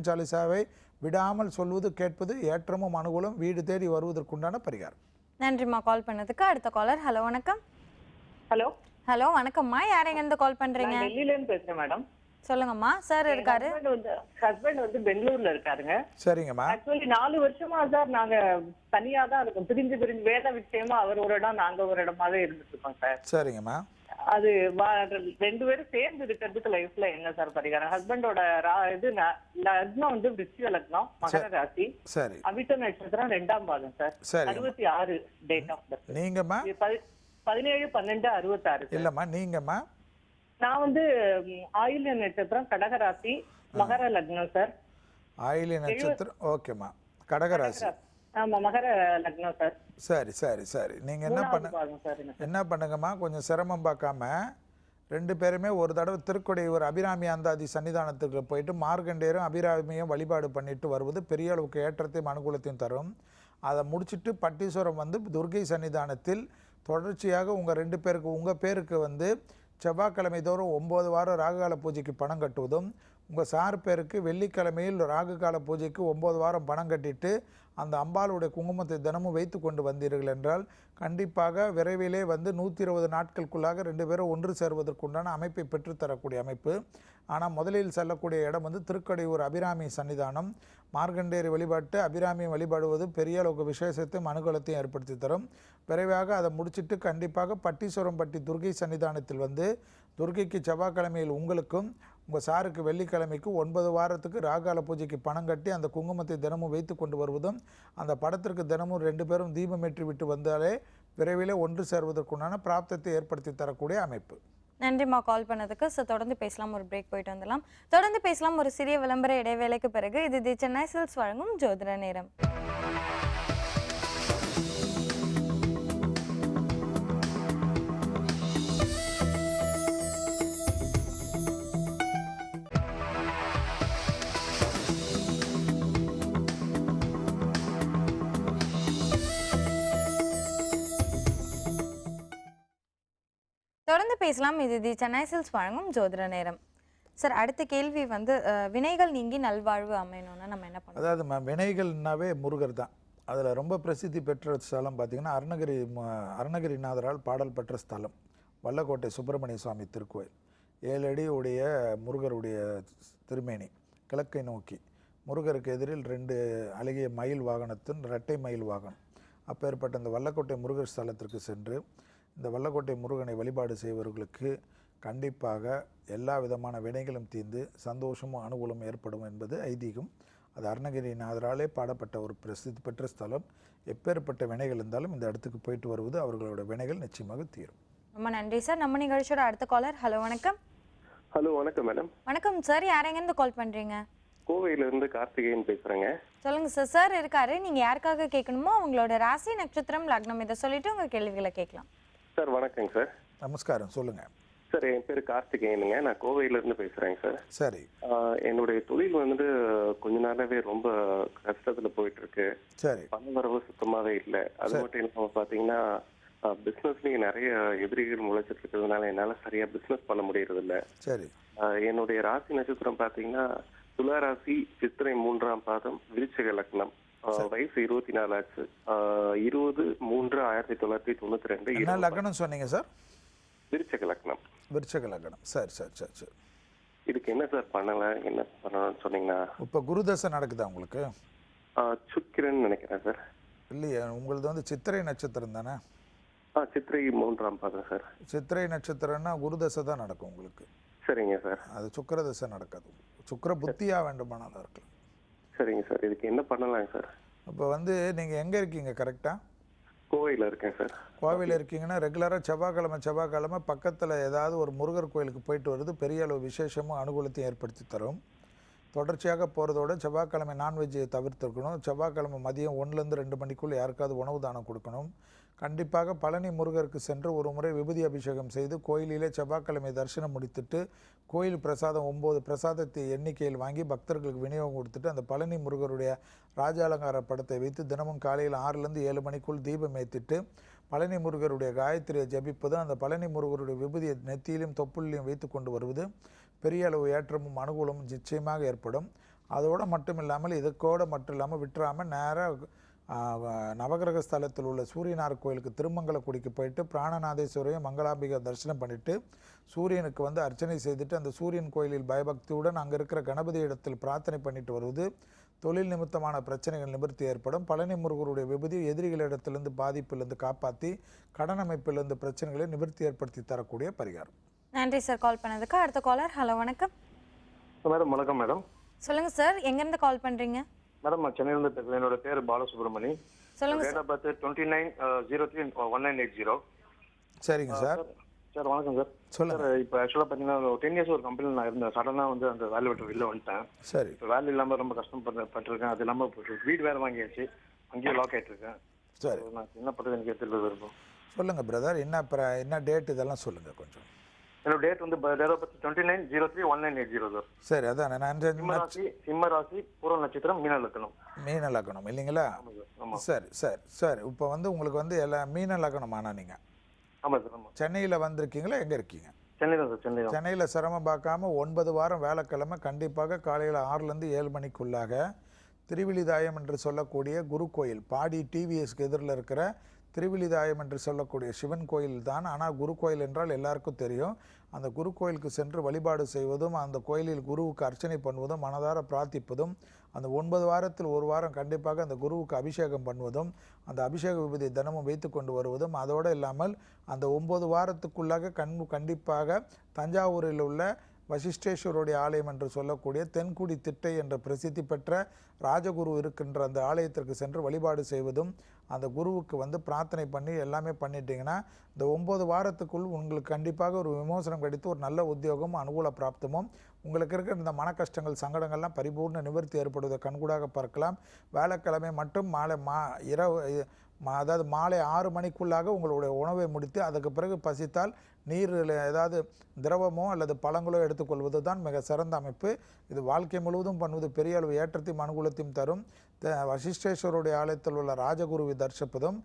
சாலிசாவை விடாமல் சொல்வது கேட்பது ஏற்றமும் அனுகூலம் வீடு தேடி வருவதற்குண்டான பரிகாரம். நன்றிம்மா கால் பண்ணதுக்கு. அடுத்த காலர். ஹலோ வணக்கம். ஹலோ ஹலோ வணக்கம்மா. யார் எங்கேருந்து கால் பண்றீங்க? டெல்லியில இருந்து பேசுறேன் மேடம். சொல்லுங்கம்மா. சார் இருக்காரு. ஹஸ்பண்ட் வந்து பெங்களூர்ல இருக்காருங்க. சரிங்கம்மா. ஆக்சுவலி 4 வருஷமா சார் நாங்க தனியா தான் இருக்கோம். பிரிஞ்சு வேலை விஷயமா அவர் ஒரு இடம் நாங்க ஒரு இடமாவே இருந்துட்டு இருக்கோம் சார். சரிங்கம்மா. அது 2 பேரும் சேர்ந்து இருக்கிறதுக்கு லைஃப்ல என்ன சார் பரிகாரம்? ஹஸ்பண்டோட இது லக்னம் வந்து விருச்சிக லக்னம், மகர ராசி. சரி. அவிட்ட நட்சத்திரம் 2ஆம் பாதம் சார். 66 date of birth. நீங்கம்மா? 17/12/66. இல்லம்மா நீங்கம்மா? நான் வந்து ஆயில்ய நட்சத்திரம், கடகராசி, மகர லக்னம் சார். ஆயில்ய நட்சத்திரம். ஓகேம்மா. கடகராசி. ஆமா, மகர லக்னம் சார். சரி சரி சரி. நீங்கள் என்ன பண்ணுங்கம்மா, கொஞ்சம் சிரமம் பார்க்காம 2 பேருமே ஒரு தடவை திருக்கொடையூர் அபிராமி அந்தாதி சன்னிதானத்துக்கு போயிட்டு மார்கண்டேயரும் அபிராமியும் வழிபாடு பண்ணிட்டு வருவது பெரிய அளவுக்கு ஏற்றத்தையும் அனுகூலத்தையும் தரும். அதை முடிச்சுட்டு பட்டீஸ்வரம் வந்து துர்கை சன்னிதானத்தில் தொடர்ச்சியாக உங்கள் 2 பேருக்கு உங்கள் பேருக்கு வந்து செவ்வாய்க்கிழமை தோறும் 9 வாரம் ராகுகால பூஜைக்கு பணம் கட்டுவதும், உங்கள் சார் பேருக்கு வெள்ளிக்கிழமையில் ராகுகால பூஜைக்கு 9 வாரம் பணம் கட்டிட்டு அந்த அம்பாளுடைய குங்குமத்தை தினமும் வைத்து கொண்டு வந்தீர்கள் என்றால் கண்டிப்பாக விரைவிலே வந்து 120 நாட்களுக்குள்ளாக 2 பேரும் ஒன்று சேர்வதற்குண்டான அமைப்பை பெற்றுத்தரக்கூடிய அமைப்பு. ஆனால் முதலில் செல்லக்கூடிய இடம் வந்து திருக்கடையூர் அபிராமி சன்னிதானம். மார்கண்டேயர் வழிபாட்டு அபிராமியை வழிபாடுவது பெரிய அளவுக்கு விசேஷத்தையும் அனுகூலத்தையும் ஏற்படுத்தி தரும். விரைவாக அதை முடிச்சுட்டு கண்டிப்பாக பட்டீஸ்வரம்பட்டி துர்கை சன்னிதானத்தில் வந்து துர்கைக்கு செவ்வாய்க்கிழமையில் உங்களுக்கும் உங்கள் சாருக்கு வெள்ளிக்கிழமைக்கு 9 வாரத்துக்கு ராகால பூஜைக்கு பணம் கட்டி அந்த குங்குமத்தை தினமும் வைத்து கொண்டு வருவதும், அந்த படத்திற்கு தினமும் 2 பேரும் தீபமேற்றி விட்டு வந்தாலே விரைவில் ஒன்று சேர்வதற்குண்டான பிராப்தத்தை ஏற்படுத்தி தரக்கூடிய அமைப்பு. நன்றிம்மா கால் பண்ணதுக்கு. ஸோ தொடர்ந்து பேசலாம். ஒரு பிரேக் போயிட்டு வந்துடலாம். தொடர்ந்து பேசலாம் ஒரு சிறிய விளம்பர இடைவேளைக்கு பிறகு. இது தி சென்னை சில்க்ஸ் வழங்கும் ஜோதிட நேரம். தொடர்ந்து பேசலாம். இது தி சென்னை சில்க்ஸ் வழங்கும் ஜோதிட நேரம். சார், அடுத்த கேள்வி வந்து வினைகள் நீங்கி நல்வாழ்வு அமையணும்னா நம்ம என்ன பண்ணணும்? அதாவது வினைகள்னாவே முருகர் தான். அதில் ரொம்ப பிரசித்தி பெற்ற ஸ்தலம் பார்த்திங்கன்னா அருணகிரிநாதரால் பாடல் பெற்ற ஸ்தலம் வல்லக்கோட்டை சுப்பிரமணிய சுவாமி திருக்கோயில். 7 அடி உடைய முருகருடைய திருமேனி கிழக்கை நோக்கி, முருகருக்கு எதிரில் 2 அழகிய மயில் வாகனத்தின் இரட்டை மயில் வாகனம். அப்பேற்பட்ட இந்த வல்லக்கோட்டை முருகர் ஸ்தலத்திற்கு சென்று இந்த வல்லக்கோட்டை முருகனை வழிபாடு செய்வர்களுக்கு கண்டிப்பாக எல்லா விதமான வினைகளும் தீர்ந்து சந்தோஷமும் அனுகூலமும் ஏற்படும் என்பது ஐதீகம். அது அருணகிரிநாதராலே பாடப்பட்ட ஒரு பிரசித்தி பெற்ற ஸ்தலம். எப்பேற்பட்ட வினைகள் இருந்தாலும் இந்த இடத்துக்கு போயிட்டு வருவது அவர்களோட வினைகள் நிச்சயமாக தீரும். ரொம்ப நன்றி சார். நம்ம நிகழ்ச்சியோட அடுத்த காலர். ஹலோ வணக்கம். ஹலோ வணக்கம் மேடம். வணக்கம் சார். யார் எங்கேருந்து கால் பண்ணுறீங்க? கோவையிலிருந்து கார்த்திகேயன் பேசுகிறேங்க. சொல்லுங்க சார். சார் இருக்காரு. நீங்கள் யாருக்காக கேட்கணுமோ அவங்களோட ராசி, நட்சத்திரம், லக்னம் இதை சொல்லிட்டு உங்கள் கேள்விகளை கேட்கலாம். சார் வணக்கங்க சார். நமஸ்காரம், சொல்லுங்கள் சார் என் பேர் கார்த்திகேயனுங்க. நான் கோவையிலேருந்து பேசுகிறேங்க சார். சரி. என்னுடைய தொழில் வந்துட்டு கொஞ்ச நாளாவே ரொம்ப கஷ்டத்தில் போயிட்டுருக்கு. சரி. பண வரவு சுத்தமாகவே இல்லை. அது மட்டும் இல்லாமல் பார்த்தீங்கன்னா பிஸ்னஸ்லேயும் நிறைய எதிரிகள் முளைச்சிட்டு இருக்கிறதுனால என்னால் சரியாக பிஸ்னஸ் பண்ண முடியறதில்ல. சரி. என்னுடைய ராசி நட்சத்திரம் பார்த்தீங்கன்னா துலா ராசி, சித்திரை 3ஆம் பாதம், விருச்சிக லக்னம். வயசு 24 ஆச்சு. 20/3/1992. என்ன லக்னம் சொன்னீங்க சார்? விருச்சிக லக்னம். விருச்சிக லக்னம். சரி சரி சரி சரி. இதுக்கு என்ன சார் பண்ணலாம், என்ன பண்ணணும்னு சொன்னீங்கன்னா? இப்போ குருதசை நடக்குதா உங்களுக்கு? சுக்கிரன் நினைக்கிறேன் சார். இல்லையா, உங்களது வந்து சித்திரை நட்சத்திரம் தானே? சித்திரை 3ஆம் பாதம் சார். சித்திரை நட்சத்திரம்னா குருதசை தான் நடக்கும் உங்களுக்கு. சரிங்க சார். அது சுக்கிரதசை நடக்காது. சுக்கிர புத்தியா வேண்டுமானாலும் இருக்கலாம். சரிங்க சார். இதுக்கு என்ன பண்ணலாங்க சார்? இப்போ வந்து நீங்கள் எங்கே இருக்கீங்க கரெக்டாக? கோவையில் இருக்கேன் சார். கோவையில் இருக்கீங்கன்னா ரெகுலராக செவ்வாய்க்கிழமை பக்கத்தில் ஏதாவது ஒரு முருகர் கோயிலுக்கு போயிட்டு வருது பெரிய அளவு விசேஷமும் அனுகூலத்தையும் ஏற்படுத்தி தரும். தொடர்ச்சியாக போகிறதோட செவ்வாய்க்கிழமை நான்வெஜ்ஜை தவிர்த்துருக்கணும். செவ்வாய்க்கிழமை மதியம் 1லேருந்து 2 மணிக்குள் யாருக்காவது உணவு தானம் கொடுக்கணும். கண்டிப்பாக பழனி முருகருக்கு சென்று ஒரு முறை விபூதி அபிஷேகம் செய்து கோயிலிலே செவ்வாய்க்கிழமை தரிசனம் முடித்துட்டு கோயில் பிரசாதம் 9 பிரசாதத்தை எண்ணிக்கையில் வாங்கி பக்தர்களுக்கு விநியோகம் கொடுத்துட்டு அந்த பழனி முருகருடைய ராஜாலங்கார படத்தை வைத்து தினமும் காலையில் 6லேருந்து 7 மணிக்குள் தீபம் ஏற்றிட்டு பழனி முருகருடைய காயத்ரியை ஜபிப்பது, அந்த பழனி முருகருடைய விபூதியை நெத்தியிலும் தொப்புளிலையும் வைத்து கொண்டு வருவது பெரிய அளவு ஏற்றமும் அனுகூலமும் நிச்சயமாக ஏற்படும். அதோடு மட்டும் இல்லாமல் இதுக்கோடு மட்டும் இல்லாமல் விட்டுறாமல் நேராக நவகிரக ஸ்தலத்தில் உள்ள சூரியனார் கோயிலுக்கு திருமங்கலக்குடிக்கு போயிட்டு பிராணநாதேஸ்வரையும் மங்களாம்பிகை தரிசனம் பண்ணிவிட்டு சூரியனுக்கு வந்து அர்ச்சனை செய்துட்டு அந்த சூரியன் கோயிலில் பயபக்தியுடன் அங்கே இருக்கிற கணபதி இடத்தில் பிரார்த்தனை பண்ணிட்டு வருவது தொழில் நிமித்தமான பிரச்சனைகள் நிவர்த்தி ஏற்படும். பழனி முருகருடைய விபூதி எதிரிகளிடத்திலிருந்து பாதிப்பிலிருந்து காப்பாற்றி கடன் அமைப்பிலிருந்து பிரச்சனைகளை நிவர்த்தி ஏற்படுத்தி தரக்கூடிய பரிகாரம். நன்றி சார் கால் பண்ணதுக்கு. அடுத்த காலர். ஹலோ வணக்கம். மேடம் வணக்கம் மேடம். சொல்லுங்க சார், எங்கேருந்து கால் பண்ணுறீங்க? மேடம் நான் சென்னையிலேருந்து பேசுகிறேன். என்னோட பேர் பாலசுப்ரமணி. சொல்லுங்க டேட் ஆஃப் பர்த் 29/03/1980. சரிங்க சார். சார் வணக்கம் சார். சொல்லுங்க. சார் இப்போ ஆக்சுவலாக பார்த்தீங்கன்னா 10 இயர்ஸ் ஒரு கம்பெனியில் நான் இருந்தேன். சடனாக வந்து அந்த வேலை விட்டு வெளில வந்துட்டேன். சரி. இப்போ வேலை இல்லாமல் ரொம்ப கஷ்டம் பண்ணிருக்கேன். அது இல்லாமல் வீடு வேறு வாங்கியாச்சு, அங்கேயே லாக் ஆகிட்டு இருக்கேன். சரி. நான் என்ன பண்ணுறது எனக்கு தெரியல இருக்கும். சொல்லுங்கள் பிரதர், என்ன டேட் இதெல்லாம் சொல்லுங்கள் கொஞ்சம். என்னோட டேட் வந்து டேட் ஆஃப் பர்த் 29/03/1980 சார். சரி, அதான் நான் சிம்ம ராசி, பூர்வ நட்சத்திரம், மீன லக்னம். மீன லக்னம் இல்லைங்களா? சரி சரி சரி. இப்போ வந்து உங்களுக்கு வந்து எல்லாம் மீன லக்னம். ஆனால் நீங்கள் ஆமாம் சார். ஆமாம். சென்னையில் வந்திருக்கீங்களா, எங்கே இருக்கீங்க? சென்னை தான் சார். சென்னை. சென்னையில் சிரமம் பார்க்காம 9 வாரம் வேலைக்கிழமை கண்டிப்பாக காலையில் 6லேருந்து 7 மணிக்குள்ளாக திருவிழிதாயம் என்று சொல்லக்கூடிய குரு கோயில், பாடி டிவிஎஸ்க்கு எதிரில் இருக்கிற திருவிழிதாயம் என்று சொல்லக்கூடிய சிவன் கோயில் தான். ஆனால் குரு கோயில் என்றால் எல்லாருக்கும் தெரியும். அந்த குரு கோயிலுக்கு சென்று வழிபாடு செய்வதும் அந்த கோயிலில் குருவுக்கு அர்ச்சனை பண்ணுவதும் மனதார பிரார்த்திப்பதும் அந்த 9 வாரத்தில் ஒரு வாரம் கண்டிப்பாக அந்த குருவுக்கு அபிஷேகம் பண்ணுவதும் அந்த அபிஷேக விபூதி தினமும் வைத்து கொண்டு வருவதும் அதோடு இல்லாமல் அந்த 9 வாரத்துக்குள்ளாக கண்டிப்பாக தஞ்சாவூரில் உள்ள வசிஷ்டேஸ்வருடைய ஆலயம் என்று சொல்லக்கூடிய தென்குடி திட்டை என்ற பிரசித்தி பெற்ற ராஜகுரு இருக்கின்ற அந்த ஆலயத்திற்கு சென்று வழிபாடு செய்வதும் அந்த குருவுக்கு வந்து பிரார்த்தனை பண்ணி எல்லாமே பண்ணிட்டீங்கன்னா இந்த 9 வாரத்துக்குள் உங்களுக்கு கண்டிப்பாக ஒரு விமோசனம் கிடைத்து ஒரு நல்ல உத்தியோகமும் அனுகூல பிராப்தமும் உங்களுக்கு இருக்கிற இந்த மன கஷ்டங்கள் சங்கடங்கள்லாம் பரிபூர்ண நிவர்த்தி ஏற்படுவதை கண்கூடாக பார்க்கலாம். வேலைக்கிழமை மட்டும் அதாவது மாலை 6 மணிக்குள்ளாக உங்களுடைய உணவை முடித்து அதுக்கு பிறகு பசித்தால் நீரில் ஏதாவது திரவமோ அல்லது பழங்களோ எடுத்துக்கொள்வது தான் மிக சிறந்த அமைப்பு. இது வாழ்க்கை முழுவதும் பண்ணுவது பெரிய அளவு ஏற்றத்தையும் அனுகூலத்தையும் தரும். வசிஷ்டேஸ்வருடைய ஆலயத்தில் உள்ள ராஜகுருவை தரிசிப்பதும்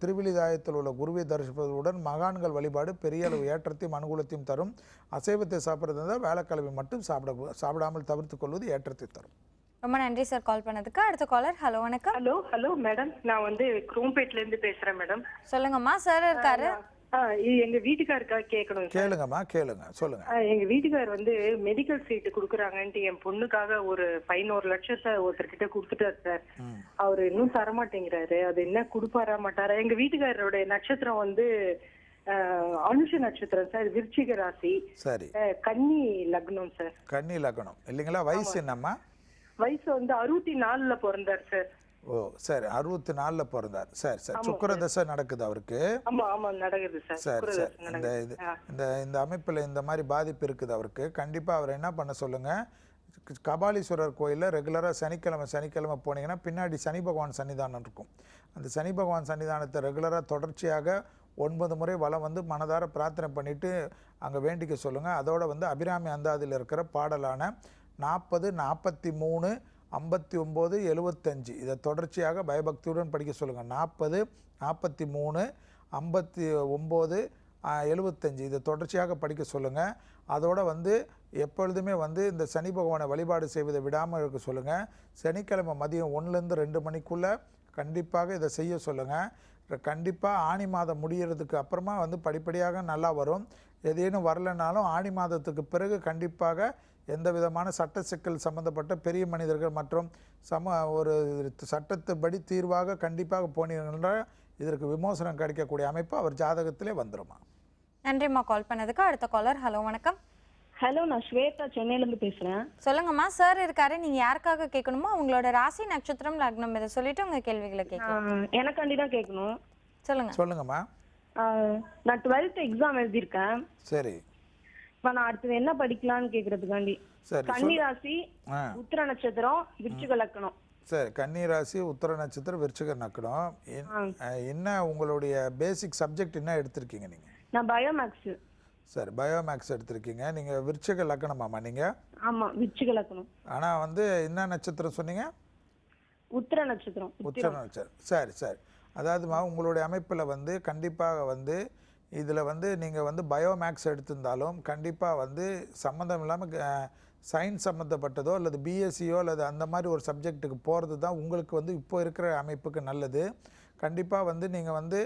திருவிழிதாயத்தில் உள்ள குருவை தரிசிப்பதுடன் மகான்கள் வழிபாடு பெரிய அளவு ஏற்றத்தையும் அனுகூலத்தையும் தரும். அசைவத்தை சாப்பிட்றது இருந்தால் வேலைக்கிழமை மட்டும் சாப்பிடாமல் தவிர்த்து கொள்வது ஏற்றத்தை தரும். ரொம்ப நன்றி சார் கால் பண்ணதுக்கு. அடுத்த காலர். ஹலோ வணக்கம். ஹலோ மேடம், நான் வந்து குரோம்பேட்ல இருந்து பேசுறேன் மேடம். சொல்லுங்கம்மா. சார் இருக்காரு. எங்க வீட்டுக்காருக்காக கேட்கணும். கேளுங்கம்மா, கேளுங்க, சொல்லுங்க. எங்க வீட்டுக்கார் வந்து மெடிக்கல் சீட்டு குடுக்குறாங்கன்ட்டு என் பொண்ணுக்காக ஒரு 1 லட்சத்தை ஒருத்தர்கிட்ட கொடுத்துட்டாரு சார். அவரு இன்னும் தரமாட்டேங்கிறாரு. அது என்ன கொடுப்பாரா மாட்டாரா? எங்க வீட்டுக்காரருடைய நட்சத்திரம் வந்து அனுஷ நட்சத்திரம் சார், விருச்சிக ராசி. சரி. கன்னி லக்னம் சார். கன்னி லக்னம் இல்லைங்களா? வயசு என்னம்மா? வயசு வந்து 64ல பிறந்தார் சார். ஓ சரி, 64ல பிறந்தார். சரி சரி. சுக்கிர தசை நடக்குது அவருக்கு. ஆமா ஆமா நடக்குது சார். சரி சரி. இந்த அமைப்பில் இந்த மாதிரி பாதிப்பு இருக்குது அவருக்கு. கண்டிப்பாக அவர் என்ன பண்ண சொல்லுங்க, கபாலீஸ்வரர் கோயிலில் ரெகுலராக சனிக்கிழமை போனீங்கன்னா பின்னாடி சனி பகவான் சன்னிதானம் இருக்கும். அந்த சனி பகவான் சன்னிதானத்தை ரெகுலராக தொடர்ச்சியாக 9 முறை வலம் வந்து மனதார பிரார்த்தனை பண்ணிவிட்டு அங்கே வேண்டிக்க சொல்லுங்கள். அதோடு வந்து அபிராமி அந்தாதியில் இருக்கிற பாடலான 40, 43, 59, 75 இதை தொடர்ச்சியாக பயபக்தியுடன் படிக்க சொல்லுங்கள். 40, 43, 59, 75 இதை தொடர்ச்சியாக படிக்க சொல்லுங்கள். அதோடு வந்து எப்பொழுதுமே வந்து இந்த சனி பகவானை வழிபாடு செய்வதை விடாமல் இருக்க சொல்லுங்கள். சனிக்கிழமை மதியம் 1லேருந்து 2 மணிக்குள்ளே கண்டிப்பாக இதை செய்ய சொல்லுங்கள். கண்டிப்பாக ஆணி மாதம் முடிகிறதுக்கு அப்புறமா வந்து படிப்படியாக நல்லா வரும். எதேனும் வரலைனாலும் ஆணி மாதத்துக்கு பிறகு கண்டிப்பாக எந்த விதமான சட்ட சிக்கல் சம்மந்தப்பட்ட பெரிய மனிதர்கள் மற்றும் ஒரு சட்டத்துப்படி தீர்வாக கண்டிப்பாக போனீங்கன்னா இதற்கு விமோசனம் கிடைக்கக்கூடிய அமைப்பு அவர் ஜாதகத்திலே வந்துருமா. நன்றிம்மா கால் பண்ணதுக்கு. அடுத்த காலர். ஹலோ வணக்கம். ஹலோ, நான் ஸ்வேதா சென்னையிலேருந்து பேசுகிறேன். சொல்லுங்கம்மா, சார் இருக்காரு, நீங்கள் யாருக்காக கேட்கணுமோ அவங்களோட ராசி நட்சத்திரம் லக்னம் இதை சொல்லிட்டு உங்கள் கேள்விகளை கேட்கலாம். எனக்காண்டி தான் கேட்கணும். சொல்லுங்கம்மா. நான் 12th எக்ஸாம் எழுதியிருக்கேன். சரி. இப்போ நான் அடுத்தது என்ன படிக்கலாம்னு கேட்கறதுக்காண்டி. கன்னி ராசி, உத்திர நட்சத்திரம், விருச்சிக லக்னம். சரி, கன்னி ராசி, உத்திர நட்சத்திரம், விருச்சிக லக்னம். என்ன உங்களுடைய பேசிக் சப்ஜெக்ட் என்ன எடுத்திருக்கீங்க நீங்கள்? நான் பயோமேக்ஸ். சரி, பயோமேக்ஸ் எடுத்திருக்கீங்க. நீங்கள் விருச்சிக லக்னமாம்மா நீங்கள்? ஆமாம், விருச்சிக லக்னம். ஆனால் வந்து என்ன நட்சத்திரம் சொன்னீங்க? உத்திர நட்சத்திரம். உத்திர நட்சத்திரம். சரி சரி. அதாவதுமா உங்களுடைய அமைப்பில் வந்து கண்டிப்பாக வந்து இதில் வந்து நீங்கள் வந்து பயோமேக்ஸ் எடுத்திருந்தாலும் கண்டிப்பாக வந்து சம்மந்தம் இல்லாமல் சயின்ஸ் சம்மந்தப்பட்டதோ அல்லது பிஎஸ்சியோ அல்லது அந்த மாதிரி ஒரு சப்ஜெக்ட்டுக்கு போகிறது தான் உங்களுக்கு வந்து இப்போ இருக்கிற அமைப்புக்கு நல்லது. கண்டிப்பாக வந்து நீங்கள் வந்து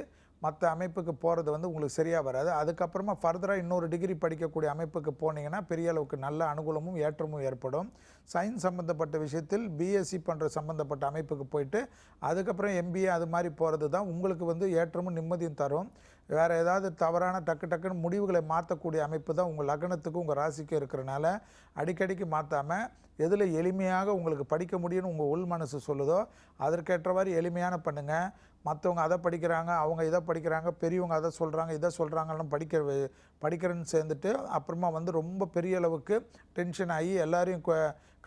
மற்ற அமைப்புக்கு போகிறது வந்து உங்களுக்கு சரியாக வராது. அதுக்கப்புறமா ஃபர்தராக இன்னொரு டிகிரி படிக்கக்கூடிய அமைப்புக்கு போனீங்கன்னா பெரிய அளவுக்கு நல்ல அனுகூலமும் ஏற்றமும் ஏற்படும். சயின்ஸ் சம்மந்தப்பட்ட விஷயத்தில் பிஎஸ்சி பண்ணுற சம்மந்தப்பட்ட அமைப்புக்கு போயிட்டு அதுக்கப்புறம் எம்பிஏ அது மாதிரி போகிறது தான் உங்களுக்கு வந்து ஏற்றமும் நிம்மதியும் தரும். வேறு ஏதாவது தவறான டக்குன்னு முடிவுகளை மாற்றக்கூடிய அமைப்பு தான் உங்கள் லக்னத்துக்கும் உங்கள் ராசிக்கும் இருக்கிறனால அடிக்கடிக்கு மாற்றாமல் எதில் எளிமையாக உங்களுக்கு படிக்க முடியும்னு உங்கள் உள் மனசு சொல்லுதோ அதற்கேற்றவாறு எளிமையான பண்ணுங்கள். மற்றவங்க அதை படிக்கிறாங்க, அவங்க இதை படிக்கிறாங்க, பெரியவங்க அதை சொல்கிறாங்க, இதை சொல்கிறாங்கன்னு படிக்கிறேன்னு சேர்ந்துட்டு அப்புறமா வந்து ரொம்ப பெரிய அளவுக்கு டென்ஷன் ஆகி எல்லாரையும்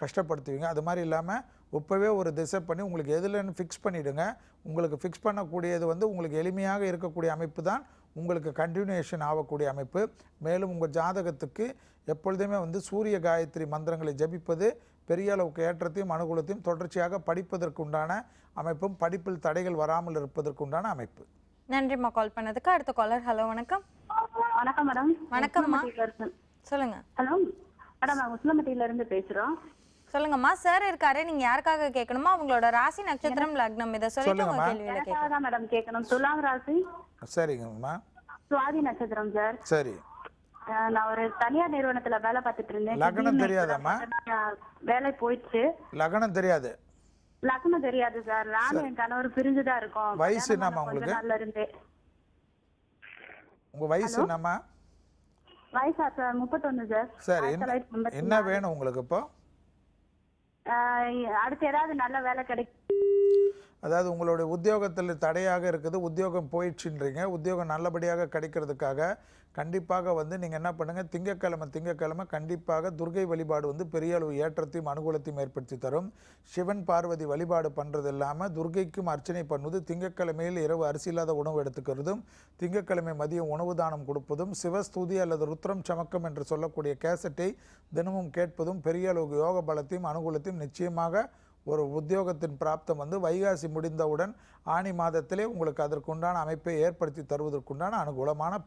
கஷ்டப்படுத்துவீங்க. அது மாதிரி இல்லாமல் இப்போவே ஒரு திசை பண்ணி உங்களுக்கு எதுலன்னு ஃபிக்ஸ் பண்ணிவிடுங்க. உங்களுக்கு ஃபிக்ஸ் பண்ணக்கூடியது வந்து உங்களுக்கு எளிமையாக இருக்கக்கூடிய அமைப்பு தான் உங்களுக்கு கண்டினியூஷன் ஆகக்கூடிய அமைப்பு. மேலும் உங்கள் ஜாதகத்துக்கு எப்பொழுதுமே வந்து சூரிய காயத்ரி மந்திரங்களை ஜபிப்பது பெரிய அளவுக்கு ஏற்றத்தையும் அனுகூலத்தையும் தொடர்ச்சியாக படிப்பதற்குண்டான அமைப்பும் படிப்பில் தடைகள் வராமல் இருப்பதற்குண்டான அமைப்பு. நன்றிம்மா கால் பண்ணதுக்கு. அடுத்த காலர். ஹலோ வணக்கம். வணக்கம் மேடம். வணக்கம்மா, சொல்லுங்க. ஹலோ மேடம், நான் உசிலம்பட்டியில இருந்து பேசுறோம். சொல்லுங்கம்மா, சார் இருக்காரு, நீங்க யாருக்காக கேட்கணுமோ அவங்களோட ராசி நட்சத்திரம் லக்னம் இதை சொல்லிட்டு உங்க கேள்வியில கேட்கலாம். மேடம் கேட்கணும். துலாம் ராசி. சரிங்கம்மா. சுவாதி நட்சத்திரம் சார். சரி. நான் ஒரு தனியார் நிறுவனத்துல வேலை பார்த்துட்டு இருந்தேன். லக்னம் தெரியாதாம்மா? வேலை போயிடுச்சு. லக்னம் தெரியாது? லக்னம் தெரியாது சார். நானும் என் கணவர் பிரிஞ்சுதான் இருக்கோம். வயசு என்னம்மா உங்களுக்கு? நல்லா இருந்தே. உங்க வயசு என்னம்மா? வயசா சார் 31 சார். சரி, என்ன வேணும் உங்களுக்கு இப்போ? அடுத்து ஏதாவது நல்ல வேலை கிடைக்கும். அதாவது உங்களுடைய உத்தியோகத்தில் தடையாக இருக்குது, உத்தியோகம் போயிடுச்சுன்றீங்க. உத்தியோகம் நல்லபடியாக கிடைக்கிறதுக்காக கண்டிப்பாக வந்து நீங்கள் என்ன பண்ணுங்கள், திங்கக்கிழமை கண்டிப்பாக துர்கை வழிபாடு வந்து பெரிய அளவு ஏற்றத்தையும் அனுகூலத்தையும் ஏற்படுத்தி தரும். சிவன் பார்வதி வழிபாடு பண்ணுறது இல்லாமல் துர்கைக்கும் அர்ச்சனை பண்ணுவது, திங்கக்கிழமையில் இரவு அரிசி இல்லாத உணவு எடுத்துக்கிறதும், திங்கக்கிழமை மதியம் உணவு தானம் கொடுப்பதும், சிவஸ்துதி அல்லது ருத்ரம் சமக்கம் என்று சொல்லக்கூடிய கேசட்டை தினமும் கேட்பதும் பெரிய அளவுக்கு யோக பலத்தையும் அனுகூலத்தையும் நிச்சயமாக ஒரு உத்தியோகத்தின் பிராப்தம் வந்து வைகாசி முடிந்தவுடன் ஆணி மாதத்திலே உங்களுக்கு அதற்குண்டான அமைப்பை ஏற்படுத்தி தருவதற்குண்டான அனுகூலமான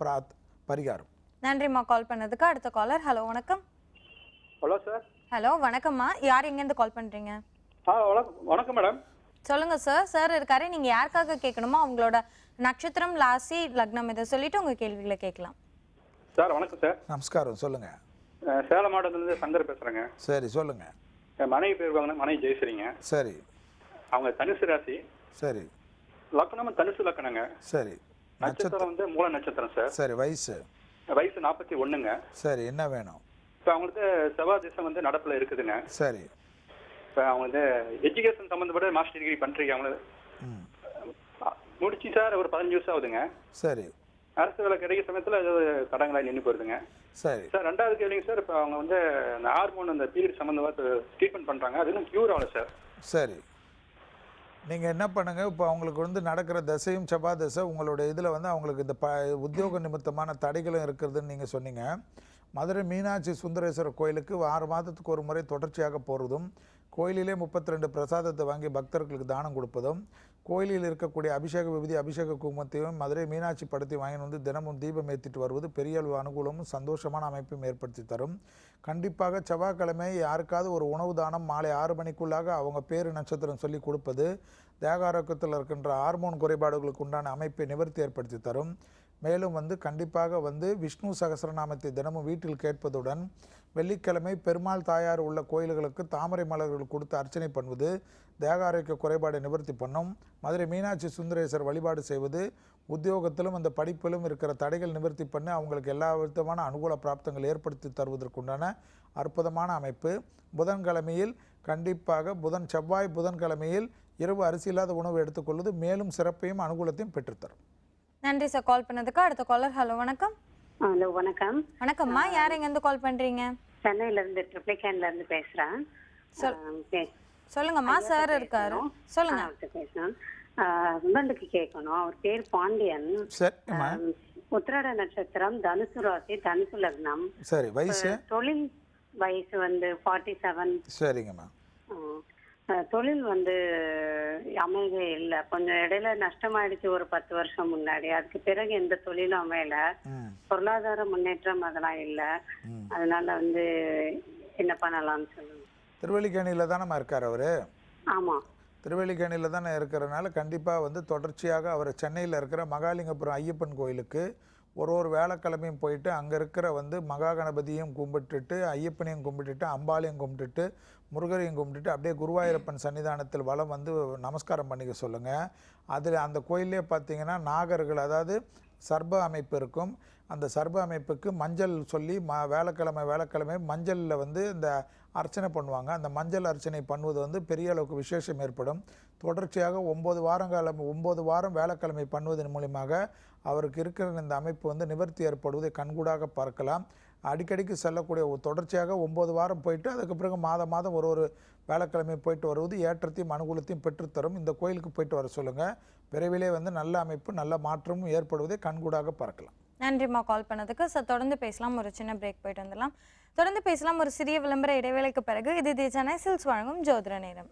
பரிகாரம். நன்றிம்மா கால் பண்ணதுக்கு. அடுத்த காலர். ஹலோ வணக்கம். Hello sir. ஹலோ வணக்கம்மா, யார் எங்கேருந்து கால் பண்றீங்க? வணக்கம் மேடம். சொல்லுங்க சார். சார் இருக்காரு, நீங்க யாருக்காக கேட்கணுமோ அவங்களோட நட்சத்திரம் ராசி லக்னம் இதை சொல்லிட்டு உங்க கேள்விகளை கேட்கலாம். சார் வணக்கம் சார். நமஸ்காரம், சொல்லுங்க. சேலம் மாவட்டத்திலிருந்து சங்கர் பேசுறேங்க. சரி, சொல்லுங்க. மனைவி பேர் வாங்க, மனைவி ஜெயஸ்ரீங்க. சரி. அவங்க தனுசு ராசி. சரி. லக்னம் தனுசு லக்னங்க. சரி. நட்சத்திரம் வந்து மூல நட்சத்திரம் சார். சரி. வயசு 41ங்க. சரி, என்ன வேணும்? இப்போ அவங்களுக்கு செவ்வாய் திசை வந்து நடப்புல இருக்குதுங்க. சரி. இப்போ அவங்க வந்து எஜுகேஷன் சம்மந்தப்பட்ட மாஸ்டர் டிகிரி பண்ணிருக்காங்க. அவங்களுக்கு முடிச்சு சார் ஒரு 15 வருஷம் ஆகுதுங்க. சரி. அரசு வேலை கிடைக்கிற சமயத்தில் ஏதாவது தடங்களாக நின்று போயிருதுங்க. சரி சார். ரெண்டாவது கேள்விங்க சார், இப்போ அவங்க வந்து அந்த ஹார்மோன் அந்த பீரியட் சம்மந்தமாக ட்ரீட்மெண்ட் பண்ணுறாங்க, அது இன்னும் க்யூர் ஆகல சார். சரி. நீங்கள் என்ன பண்ணுங்கள், இப்போ அவங்களுக்கு வந்து நடக்கிற தசையும் செவ்வாய் தசை உங்களோட இதில் வந்து அவங்களுக்கு இந்த உத்தியோக நிமித்தமான தடைகளும் இருக்கிறதுன்னு நீங்கள் சொன்னீங்க. மதுரை மீனாட்சி சுந்தரேஸ்வரர் கோயிலுக்கு 6 மாதத்துக்கு ஒரு முறை தொடர்ச்சியாக போகிறதும், கோயிலிலே 32 பிரசாதத்தை வாங்கி பக்தர்களுக்கு தானம் கொடுப்பதும், கோயிலில் இருக்கக்கூடிய அபிஷேக விபூதி அபிஷேக குங்குமத்தையும் மதுரை மீனாட்சி படத்தை வாங்கி வந்து தினமும் தீபம் ஏற்றிட்டு வருவது பெரிய அளவு அனுகூலமும் சந்தோஷமான அமைப்பையும் ஏற்படுத்தி தரும். கண்டிப்பாக செவ்வாய்க்கிழமை யாருக்காவது ஒரு உணவு தானம் மாலை 6 மணிக்குள்ளாக அவங்க பேரு நட்சத்திரம் சொல்லி கொடுப்பது தேக ஆரோக்கியத்தில் இருக்கின்ற ஹார்மோன் குறைபாடுகளுக்கு உண்டான அமைப்பை நிவர்த்தி ஏற்படுத்தி தரும். மேலும் வந்து கண்டிப்பாக வந்து விஷ்ணு சகஸ்ரநாமத்தை தினமும் வீட்டில் கேட்பதுடன் வெள்ளிக்கிழமை பெருமாள் தாயார் உள்ள கோயில்களுக்கு தாமரை மலர்கள் கொடுத்து அர்ச்சனை பண்ணுவது தேக ஆரோக்கிய குறைபாடை நிவர்த்தி பண்ணும். மதுரை மீனாட்சி சுந்தரேஸ்வரர் வழிபாடு செய்வது உத்தியோகத்திலும் அந்த படிப்பிலும் இருக்கிற தடைகள் நிவர்த்தி பண்ணி அவங்களுக்கு எல்லா விதமான அனுகூல பிராப்தங்கள் ஏற்படுத்தி தருவதற்குண்டான அற்புதமான அமைப்பு. புதன்கிழமையில் கண்டிப்பாக செவ்வாய் புதன்கிழமையில் இரவு அரிசி இல்லாத உணவு எடுத்துக்கொள்வது மேலும் சிறப்பையும் அனுகூலத்தையும் பெற்றுத்தரும். நன்றி சார் கால் பண்ணதுக்கு. அடுத்த காலர். ஹலோ வணக்கம். ஹலோ வணக்கம். வணக்கம்மா, யார் எங்க இருந்து கால் பண்றீங்க? சென்னையில இருந்து ட்ரிப்ளிகேன்ல இருந்து பேசுறேன். சொல்லுங்கம்மா, சார் இருக்காரு, சொல்லுங்க. பேசுறேன். ஹஸ்பண்டுக்கு கேட்கணும். அவர் பேர் பாண்டியன். உத்திராட நட்சத்திரம், தனுசு ராசி, தனுசு லக்னம். சரி. வயசு? தொழில் வயசு வந்து 47. சரிங்கம்மா. தொழில் வந்து அமையவே இல்லை. கொஞ்சம் இடையில நஷ்டமாயிடுச்சு ஒரு 10 வருஷம் முன்னாடி. அதுக்கு பிறகு எந்த தொழிலும் அமையல. பொருளாதார முன்னேற்றம் அதெல்லாம் இல்லை. அதனால வந்து என்ன பண்ணலாம்னு சொல்லுங்க. திருவல்லிக்கேணியில தானே இருக்கார் அவரு? ஆமா, திருவல்லிக்கேணியில தானே இருக்கிறனால கண்டிப்பாக வந்து தொடர்ச்சியாக அவர் சென்னையில் இருக்கிற மகாலிங்கபுரம் ஐயப்பன் கோயிலுக்கு ஒரு வேலைக்கிழமையும் போயிட்டு அங்கே இருக்கிற வந்து மகா கணபதியும் கும்பிட்டுட்டு ஐயப்பனையும் கும்பிட்டுட்டு அம்பாளையும் கும்பிட்டுட்டு முருகரையும் கும்பிட்டுட்டு அப்படியே குருவாயூரப்பன் சன்னிதானத்தில் வலம் வந்து நமஸ்காரம் பண்ணிக்க சொல்லுங்கள். அதில் அந்த கோயிலே பார்த்தீங்கன்னா நாகர்கள், அதாவது சர்ப அமைப்பு இருக்கும். அந்த சர்ப அமைப்புக்கு மஞ்சள் சொல்லி வேலைக்கிழமை மஞ்சளில் வந்து இந்த அர்ச்சனை பண்ணுவாங்க. அந்த மஞ்சள் அர்ச்சனை பண்ணுவது வந்து பெரிய அளவுக்கு விசேஷம் ஏற்படும். தொடர்ச்சியாக 9 வாரம் வேலைக்கிழமை பண்ணுவதன் மூலியமாக அவருக்கு இருக்கிற இந்த அமைப்பு வந்து நிவர்த்தி ஏற்படுவதை கண்கூடாக பார்க்கலாம். அடிக்கடிக்கு செல்லக்கூடிய தொடர்ச்சியாக 9 வாரம் போயிட்டு அதுக்கு பிறகு மாதம் ஒரு வேலைக்கிழமை போயிட்டு வருவது ஏற்றத்தையும் அனுகூலத்தையும் பெற்றுத்தரும். இந்த கோயிலுக்கு போயிட்டு வர சொல்லுங்கள். விரைவிலே வந்து நல்ல அமைப்பு நல்ல மாற்றமும் ஏற்படுவதை கண்கூடாக பார்க்கலாம். நன்றிம்மா கால் பண்ணதுக்கு. சார் தொடர்ந்து பேசலாம். ஒரு சின்ன பிரேக் போயிட்டு வந்துடலாம். தொடர்ந்து பேசலாம் ஒரு சிறிய விளம்பர இடைவேளைக்கு பிறகு. இது தி சென்னை சில்க்ஸ் வழங்கும் ஜோதிட நேரம்.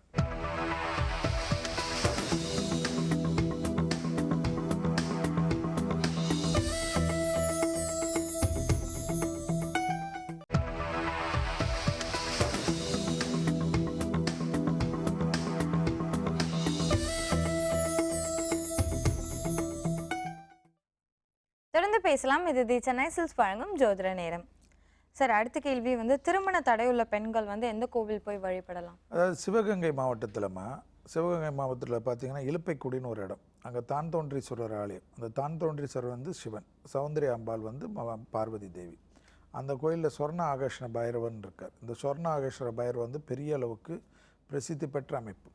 தொடர்ந்து பேசலாம். இது தி சென்னை சில்க்ஸ் வழங்கும் ஜோதிட நேரம். சார், அடுத்த கேள்வி வந்து திருமண தடையுள்ள பெண்கள் வந்து எந்த கோவில் போய் வழிபடலாம்? அதாவது சிவகங்கை மாவட்டத்தில்மா, சிவகங்கை மாவட்டத்தில் பார்த்தீங்கன்னா இலுப்பைக்குடின்னு ஒரு இடம். அங்கே தான் தோன்றீஸ்வரர் ஆலயம். அந்த தான் தோன்றீஸ்வரர் வந்து சிவன், சௌந்தரிய அம்பாள் வந்து பார்வதி தேவி. அந்த கோயிலில் சொர்ண ஆகர்ஷண பைரவன் இருக்கார். இந்த சொர்ண ஆகர்ஷண பைரவன் வந்து பெரிய அளவுக்கு பிரசித்தி பெற்ற அமைப்பு.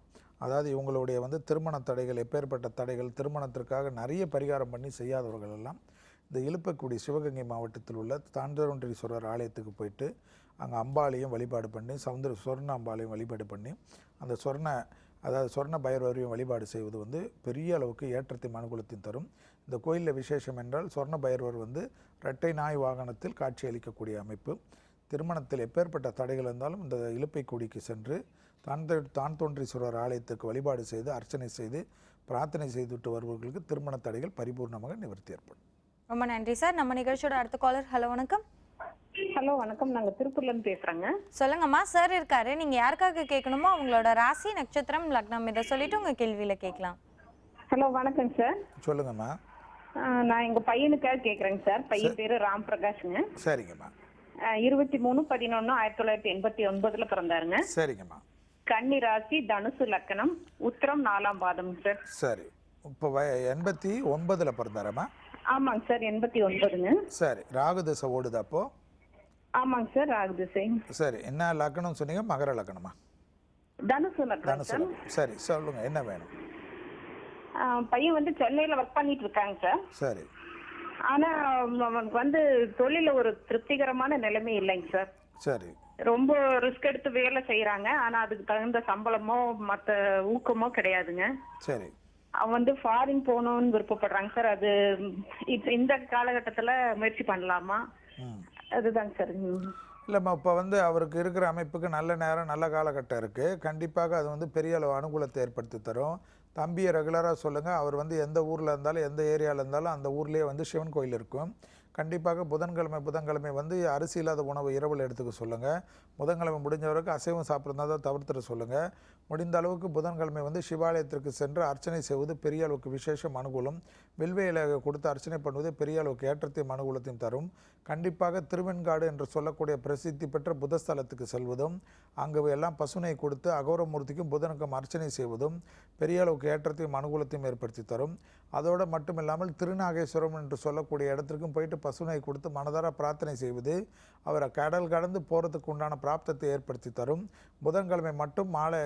அதாவது இவங்களுடைய வந்து திருமண தடைகள், எப்பேற்பட்ட தடைகள், திருமணத்திற்காக நிறைய பரிகாரம் பண்ணி செய்யாதவர்கள் எல்லாம் இந்த இலுப்பைக்குடி சிவகங்கை மாவட்டத்தில் உள்ள தாண்டவன்றீஸ்வரர் ஆலயத்துக்கு போயிட்டு அங்கே அம்பாளையும் வழிபாடு பண்ணி சொர்ண அம்பாளையும் வழிபாடு பண்ணி அந்த சொர்ண பைரவரையும் வழிபாடு செய்வது வந்து பெரிய அளவுக்கு ஏற்றத்தையும் அனுகூலத்தையும் தரும். இந்த கோயிலில் விசேஷம் என்றால் சொர்ண பைரவர் வந்து இரட்டை நாய் வாகனத்தில் காட்சி அளிக்கக்கூடிய அமைப்பு. திருமணத்தில் எப்பேற்பட்ட தடைகள் இருந்தாலும் இந்த இலுப்பைக்குடிக்கு சென்று தான் தோன்றீஸ்வரர் ஆலயத்துக்கு வழிபாடு செய்து அர்ச்சனை செய்து பிரார்த்தனை செய்துவிட்டு வருபவர்களுக்கு திருமண தடைகள் பரிபூர்ணமாக நிவர்த்தி ஏற்படும். ரொம்ப நன்றி சார். நம்ம நிகழ்ச்சியோட அடுத்த காலர். ஹலோ வணக்கம். ஹலோ வணக்கம். நாங்க திருப்பூர்ல இருந்து பேசுறேங்க. சொல்லுங்கம்மா, சார் இருக்காரு. நீங்க யாருக்காக கேட்கணுமோ அவங்களோட ராசி, நட்சத்திரம், லக்னம் இதை சொல்லிட்டு உங்க கேள்வியில கேட்கலாம். ஹலோ வணக்கம் சார். சொல்லுங்கம்மா. நான் எங்க பையனுக்காக கேக்குறேங்க சார். பையன் பேரு ராம் பிரகாஷ்ங்க. சரிங்கம்மா. 23/11/1989 பிறந்தாருங்க. சரிங்கம்மா. கன்னி ராசி, தனுசு லக்னம், உத்திரம் 4ஆம் பாதம் சார். சரி. இப்போ 89 பிறந்தாரம்மா? ஆமாங்க சார், 89ங்க. சரி. ராகு தசை ஓடுது அப்போ? ஆமாங்க சார், ராகு தசை. சரி. என்ன லக்னம் சொன்னீங்க? மகர லக்னமா? தனுசு லக்னம். சரி, சொல்லுங்க என்ன வேணும்? பையன் வந்து சென்னையில ஒர்க் பண்ணிட்டு இருக்காங்க சார். சரி. ஆனா அவனுக்கு வந்து தொழில ஒரு திருப்திகரமான நிலைமை இல்லைங்க சார். சரி. ரொம்ப ரிஸ்க் எடுத்து வேலை செய்யறாங்க. ஆனா அதுக்கு தகுந்த சம்பளமோ மத்த ஊக்கமோ கிடையாதுங்க. சரி. அவங்க வந்து ஃபாரின் போகணும்னு விருப்பப்படுறாங்க சார். அது இப்ப இந்த காலகட்டத்துல முயற்சி பண்ணலாமா? அதுதாங்க சார். இல்லைம்மா, இப்போ வந்து அவருக்கு இருக்கிற அமைப்புக்கு நல்ல நேரம் நல்ல காலகட்டம் இருக்குது. கண்டிப்பாக அது வந்து பெரிய அளவு அனுகூலத்தை ஏற்படுத்தி தரும். தம்பியை ரெகுலராக சொல்லுங்கள். அவர் வந்து எந்த ஊரில் இருந்தாலும் எந்த ஏரியாவில் இருந்தாலும் அந்த ஊர்லேயே வந்து சிவன் கோயில் இருக்கும். கண்டிப்பாக புதன்கிழமை வந்து அரிசி இல்லாத உணவு இரவில் எடுத்துக்க சொல்லுங்கள். புதன்கிழமை முடிஞ்ச வரைக்கும் அசைவம் சாப்பிட்றதா தான் தவிர்த்துட சொல்லுங்கள். முடிந்த அளவுக்கு புதன்கிழமை வந்து சிவாலயத்திற்கு சென்று அர்ச்சனை செய்வது பெரிய அளவுக்கு விசேஷம் அனுகூலம். வில்வையில கொடுத்து அர்ச்சனை பண்ணுவது பெரிய அளவுக்கு ஏற்றத்தையும் அனுகூலத்தையும் தரும். கண்டிப்பாக திருவெண்காடு என்று சொல்லக்கூடிய பிரசித்தி பெற்ற புதஸ்தலத்துக்கு செல்வதும் அங்கு எல்லாம் பசுனை கொடுத்து அகோரமூர்த்திக்கும் புதனுக்கும் அர்ச்சனை செய்வதும் பெரிய அளவுக்கு ஏற்றத்தையும் அனுகூலத்தையும் ஏற்படுத்தி தரும். அதோடு மட்டும் இல்லாமல் திருநாகேஸ்வரம் என்று சொல்லக்கூடிய இடத்திற்கும் போயிட்டு பசுனை கொடுத்து மனதார பிரார்த்தனை செய்வது அவரை கடல் கடந்து போகிறதுக்கு உண்டான பிராப்தத்தை ஏற்படுத்தி தரும். புதன்கிழமை மட்டும் மாலை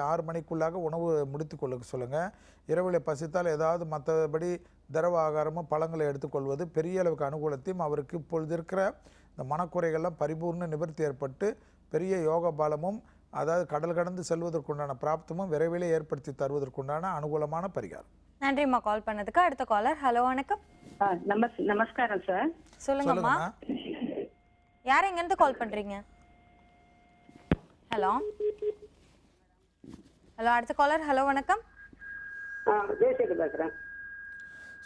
6 மணிக்குள்ளாக உணவு முடித்து கொள்ள சொல்லுங்கள். இரவில் பசித்தால் ஏதாவது மற்றபடி திரவ ஆகாரமும் பழங்களை எடுத்துக்கொள்வது பெரிய அளவுக்கு அனுகூலத்தையும் அவருக்கு இப்பொழுது இருக்கிற இந்த மனக்குறைகள்லாம் பரிபூர்ண நிவர்த்தி ஏற்பட்டு பெரிய யோக பலமும் அதாவது கடல் கடந்து செல்வதற்குண்டான பிராப்தமும் விரைவிலே ஏற்படுத்தி தருவதற்குண்டான அனுகூலமான பரிகாரம். நன்றிம்மா கால் பண்ணதுக்கு. அடுத்த காலர். ஹலோ, வணக்கம். நமஸ்காரம் சார். சொல்லுங்கம்மா, யார் எங்கேருந்து கால் பண்றீங்க? ஹலோ ஹலோ, அடுத்த காலர். ஹலோ, வணக்கம். ஜெயசேகர் பேசுறேன்.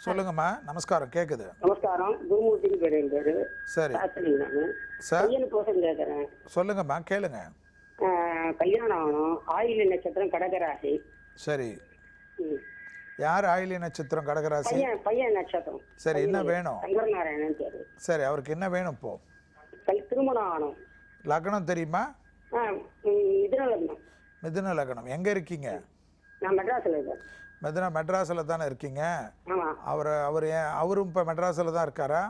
சொல்லுங்கம்மா. நமஸ்காரம். கேக்குது. நமஸ்காரம். குருமூர்த்திக்கு பேரு. சரி சார், பையனுக்கோசம் கேட்கறேன். சொல்லுங்கம்மா, கேளுங்க. கல்யாணம் ஆகணும். ஆயில்ய நட்சத்திரம் கடகராசி. சரி. யார் ஆயில்ய நட்சத்திரம் கடகராசி? பையன் நட்சத்திரம். சரி, என்ன வேணும்? சங்கரநாராயணன் பேரு. சரி, அவருக்கு என்ன வேணும் இப்போ? திருமணம் ஆகணும். லக்னம் தெரியுமா? மிதுன லக்னம். மிதுன லக்னம். எங்க இருக்கீங்க? நான் மெட்ராஸ்ல இருக்கேன். மெட்ராஸில் தானே இருக்கீங்க? அவரும் இப்போ மெட்ராஸில் தான் இருக்காரா?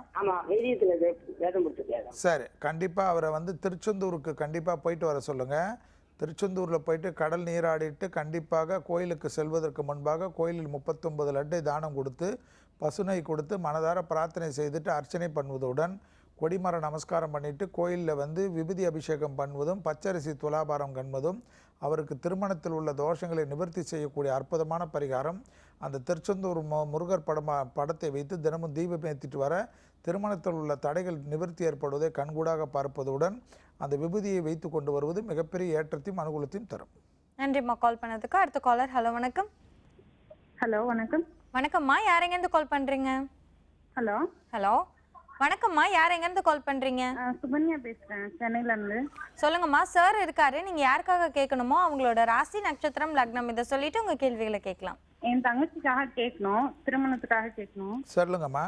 சரி, கண்டிப்பாக அவரை வந்து திருச்செந்தூருக்கு கண்டிப்பாக போயிட்டு வர சொல்லுங்கள். திருச்செந்தூரில் போயிட்டு கடல் நீராடிட்டு கண்டிப்பாக கோயிலுக்கு செல்வதற்கு முன்பாக கோயிலில் 39 லட்டை தானம் கொடுத்து பசுனை கொடுத்து மனதார பிரார்த்தனை செய்துட்டு அர்ச்சனை பண்ணுவதுடன் கொடிமர நமஸ்காரம் பண்ணிவிட்டு கோயிலில் வந்து விபூதி அபிஷேகம் பண்ணுவதும் பச்சரிசி துலாபாரம் கண்பதும் அவருக்கு திருமணத்தில் உள்ள தோஷங்களை நிவர்த்தி செய்யக்கூடிய அற்புதமான பரிகாரம். அந்த திருச்செந்தூர் முருகர் படத்தை வைத்து தினமும் தீபம் ஏற்றிட்டு வர திருமணத்தில் உள்ள தடைகள் நிவர்த்தி ஏற்படுவதை கண்கூடாக பார்ப்பதுடன் அந்த விபூதியை வைத்து கொண்டு வருவது மிகப்பெரிய ஏற்றத்தையும் அனுகூலத்தையும் தரும். நன்றிம்மா கால் பண்ணதுக்கு. அடுத்த காலர். ஹலோ, வணக்கம். ஹலோ, வணக்கம். வணக்கம்மா, யார் எங்கேருந்து கால் பண்றீங்க? ஹலோ ஹலோ, வணக்கம்மா, யார் எங்கேருந்து கால் பண்றீங்க? சுகன்யா பேசுறேன், சென்னையில இருந்து. சொல்லுங்கம்மா, சார் இருக்காரு. நீங்க யாருக்காக கேட்கணுமோ அவங்களோட ராசி நட்சத்திரம் லக்னம் இதை சொல்லிட்டு உங்க கேள்விகளை கேட்கலாம். என் தங்கச்சிக்காக கேட்கணும், திருமணத்துக்காக கேட்கணும். சொல்லுங்கம்மா.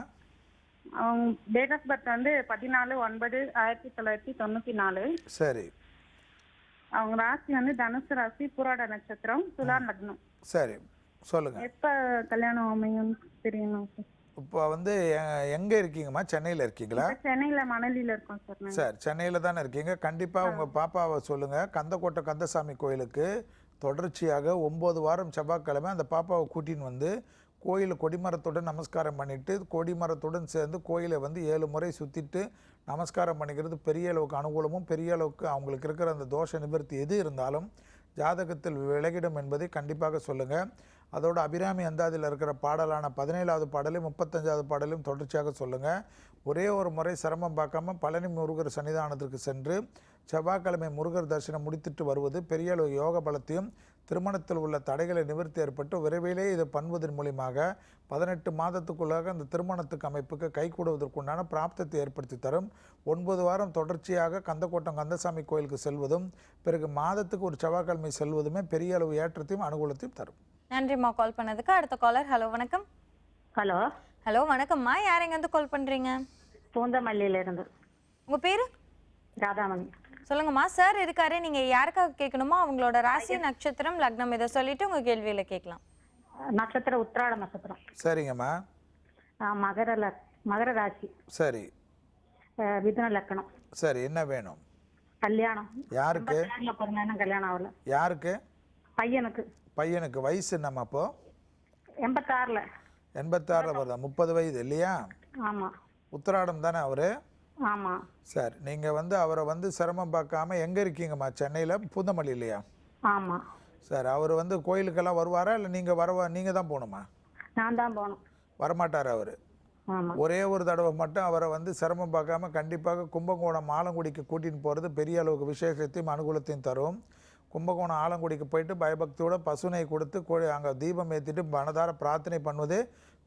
அவங்க டேட் ஆஃப் பர்த் வந்து 14/9/1994. சரி. அவங்க ராசி வந்து தனுசு ராசி, புராட நட்சத்திரம், துலா லக்னம். சரி, சொல்லுங்க. எப்ப கல்யாணம் அமையும் தெரியணும் சார். இப்போ வந்து எங்கே இருக்கீங்கம்மா? சென்னையில் இருக்கீங்களா? சென்னையில் மணலியில் இருக்கோம் சார். சார், சென்னையில் தானே இருக்கீங்க. கண்டிப்பாக உங்கள் பாப்பாவை சொல்லுங்கள் கந்தக்கோட்டை கந்தசாமி கோயிலுக்கு தொடர்ச்சியாக 9 வாரம் செவ்வாய்க்கிழமை அந்த பாப்பாவை கூட்டின்னு வந்து கோயில் கொடிமரத்துடன் நமஸ்காரம் பண்ணிவிட்டு கொடிமரத்துடன் சேர்ந்து கோயிலை வந்து 7 முறை சுற்றிட்டு நமஸ்காரம் பண்ணிக்கிறது பெரிய அளவுக்கு அனுகூலமும் பெரிய அளவுக்கு அவங்களுக்கு இருக்கிற அந்த தோஷ நிவர்த்தி எது இருந்தாலும் ஜாதகத்தில் விலகிடும் என்பதை கண்டிப்பாக சொல்லுங்கள். அதோட அபிராமி அந்தாதியில் இருக்கிற பாடலான 17வது பாடலையும் 35வது பாடலையும் தொடர்ச்சியாக சொல்லுங்கள். ஒரே ஒரு முறை சிரமம் பார்க்காம பழனி முருகர் சன்னிதானத்திற்கு சென்று செவ்வாய்க்கிழமை முருகர் தரிசனம் முடித்துட்டு வருவது பெரிய அளவு யோக பலத்தையும் திருமணத்தில் உள்ள தடைகளை நிவர்த்தி ஏற்பட்டு விரைவிலே இதை பண்ணுவதன் மூலியமாக 18 மாதத்துக்குள்ளாக அந்த திருமணத்துக்கு அமைப்புக்கு கைகூடுவதற்குண்டான பிராப்தத்தை ஏற்படுத்தி தரும். 9 வாரம் தொடர்ச்சியாக கந்தக்கோட்டம் கந்தசாமி கோயிலுக்கு செல்வதும் பிறகு மாதத்துக்கு ஒரு செவ்வாய்க்கிழமை செல்வதுமே பெரிய அளவு ஏற்றத்தையும் அனுகூலத்தையும் தரும். நன்றிம்மா கால் பண்ணதுக்கு. அடுத்த காலர். ஹலோ, வணக்கம். ஹலோ ஹலோ, வணக்கம்மா, யார் எங்கேருந்து கால் பண்றீங்க? பூந்தமல்லியில இருந்து. உங்க பேரு? ராதாமணி. சொல்லுங்கம்மா, சார் இருக்காரு. நீங்க யாருக்காக கேட்கணுமோ அவங்களோட ராசி நட்சத்திரம் லக்னம் இதை சொல்லிட்டு உங்க கேள்வியில கேட்கலாம். நட்சத்திரம் உத்திராட நட்சத்திரம். சரிங்கம்மா. மகர ராசி. சரி. மிதுன லக்னம். சரி, என்ன வேணும்? கல்யாணம். யாருக்கு? கல்யாணம் ஆகல. யாருக்கு? பையனுக்கு. பையனுக்கு வயசு என்னம்மா அப்போ? 86ல. 86ல வருதா? 30 வயது இல்லையா? ஆமா. உத்திராடம் தானே அவரு? ஆமா சார் நீங்கள் வந்து அவரை வந்து சிரமம் பார்க்காம எங்கே இருக்கீங்கம்மா? சென்னையில் பூந்தமல்லி இல்லையா? ஆமா சார் அவர் வந்து கோயிலுக்கெல்லாம் வருவாரா இல்லை நீங்கள் தான் போகணுமா? நான் தான் போகணும். வரமாட்டார் அவர். ஆமா ஒரே ஒரு தடவை மட்டும் அவரை வந்து சிரமம் பார்க்காம கண்டிப்பாக கும்பகோணம் ஆலங்குடிக்கு கூட்டின்னு போகிறது பெரிய அளவுக்கு விசேஷத்தையும் அனுகூலத்தையும் தரும். கும்பகோணம் ஆலங்குடிக்கு போயிட்டு பயபக்தியோட பசுனை கொடுத்து அங்கே தீபம் ஏற்றிட்டு மனதார பிரார்த்தனை பண்ணுவதே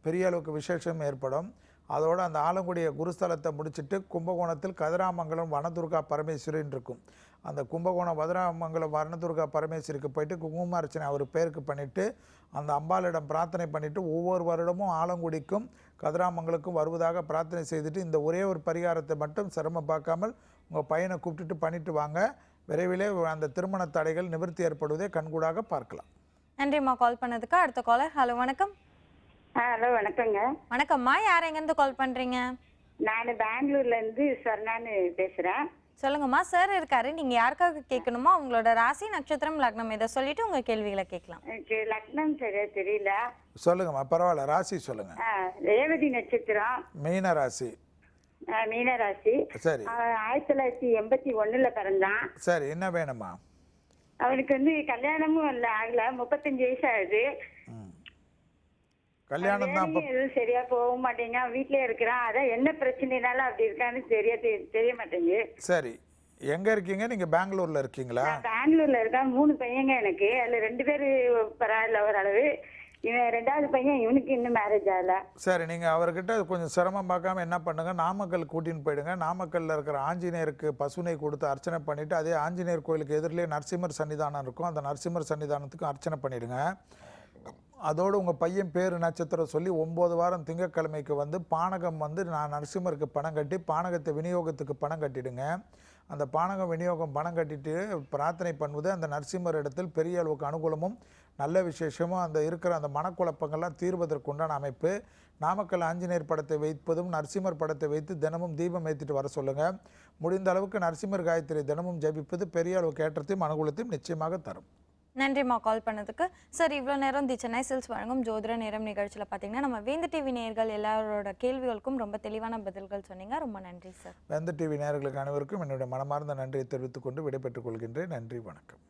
பெரிய அளவுக்கு விசேஷம் ஏற்படும். அதோடு அந்த ஆலங்குடிய குருஸ்தலத்தை முடிச்சுட்டு கும்பகோணத்தில் கதிராமங்கலம் வனதுர்கா பரமேஸ்வரின்னு இருக்கும். அந்த கும்பகோணம் கதிராமங்கலம் வனதுர்கா பரமேஸ்வரிக்கு போயிட்டு குங்குமார்ச்சனை அவர் பேருக்கு பண்ணிவிட்டு அந்த அம்பாளிடம் பிரார்த்தனை பண்ணிவிட்டு ஒவ்வொரு வருடமும் ஆலங்குடிக்கும் கதிராமங்கலுக்கும் வருவதாக பிரார்த்தனை செய்துட்டு இந்த ஒரே ஒரு பரிகாரத்தை மட்டும் சிரமம் பார்க்காமல் உங்கள் பையனை கூப்பிட்டுட்டு பண்ணிட்டு வாங்க. விரைவிலே அந்த திருமண தடைகள் நிவர்த்தி ஏற்படுவதை கண்கூடாக பார்க்கலாம். நன்றிம்மா கால் பண்ணதுக்கு. அடுத்த காலர். ஹலோ வணக்கம். ஹலோ வணக்கங்க. வணக்கம்மா, யார் எங்கேருந்து கால் பண்ணுறீங்க? நான் பெங்களூர்லேருந்து சர்ணான்னு பேசுகிறேன். சொல்லுங்கம்மா, சார் இருக்காரு. நீங்கள் யாருக்காக கேட்கணுமோ அவங்களோட ராசி நட்சத்திரம் லக்னம் இதை சொல்லிட்டு உங்கள் கேள்விகளை கேட்கலாம். எனக்கு லக்னம் சரியா தெரியல. சொல்லுங்கம்மா, பரவாயில்ல, ராசி சொல்லுங்க. ரேவதி நட்சத்திரம். மீன ராசி. மீன ராசி. சரி. 1981 பிறந்தான். சரி, என்ன வேணுமா? அவனுக்கு வந்து கல்யாணமும் இல்லை, ஆகல. 35 வயசு ஆகுது. கல்யாணம் தான் எதுவும் சரியா போக மாட்டேங்க. வீட்லயே இருக்கிறான். அதான் என்ன பிரச்சனைனால அப்படி இருக்கான்னு சரியா தெரிய மாட்டேங்குது. சரி, எங்க இருக்கீங்க நீங்க? பெங்களூர்ல இருக்கீங்களா? பெங்களூர்ல இருக்கேன். 3 பையங்க எனக்கு. அதுல 2 பேரு பரவாயில்ல ஓரளவு. இவன் 2வது பையன், இவனுக்கு இன்னும் மேரேஜ் ஆகல. சரி, நீங்க அவர்கிட்ட கொஞ்சம் சிரமம் பார்க்காம என்ன பண்ணுங்க, நாமக்கல் கூட்டின்னு போயிடுங்க. நாமக்கல்ல இருக்கிற ஆஞ்சநேயருக்கு பசுனை கொடுத்து அர்ச்சனை பண்ணிட்டு அதே ஆஞ்சநேயர் கோயிலுக்கு எதிரிலே நரசிம்மர் சன்னிதானம் இருக்கும். அந்த நரசிம்மர் சன்னிதானத்துக்கும் அர்ச்சனை பண்ணிடுங்க. அதோடு உங்கள் பையன் பேர் நட்சத்திரம் சொல்லி 9 வாரம் திங்கட்கிழமைக்கு வந்து பானகம் வந்து நான் நரசிம்மருக்கு பணம் கட்டி பானகத்தை விநியோகத்துக்கு பணம் கட்டிடுங்க. அந்த பானகம் விநியோகம் பணம் கட்டிட்டு பிரார்த்தனை பண்ணுவது அந்த நரசிம்மர் இடத்தில் பெரிய அளவுக்கு அனுகூலமும் நல்ல விசேஷமும் அந்த இருக்கிற அந்த மனக்குழப்பங்கள்லாம் தீர்வதற்குண்டான அமைப்பு. நாமக்கல் ஆஞ்சநேயர் படத்தை வைப்பதும் நரசிம்மர் படத்தை வைத்து தினமும் தீபம் ஏற்றிட்டு வர சொல்லுங்கள். முடிந்த அளவுக்கு நரசிம்மர் காயத்ரி தினமும் ஜபிப்பது பெரிய அளவுக்கு ஏற்றத்தையும் அனுகூலத்தையும் நிச்சயமாக தரும். நன்றிம்மா கால் பண்ணதுக்கு. சார், இவ்வளோ நேரம் தி சென்னை சில்க்ஸ் வழங்கும் ஜோதிட நேரம் நிகழ்ச்சியில் பார்த்தீங்கன்னா நம்ம வேந்த டிவி நேயர்கள் எல்லாரோட கேள்விகளுக்கும் ரொம்ப தெளிவான பதில்கள் சொன்னீங்க. ரொம்ப நன்றி சார். வேந்த டிவி நேயர்களுக்கு அனைவருக்கும் என்னுடைய மனமார்ந்த நன்றியை தெரிவித்துக் கொண்டு விடைபெற்றுக் கொள்கின்றேன். நன்றி, வணக்கம்.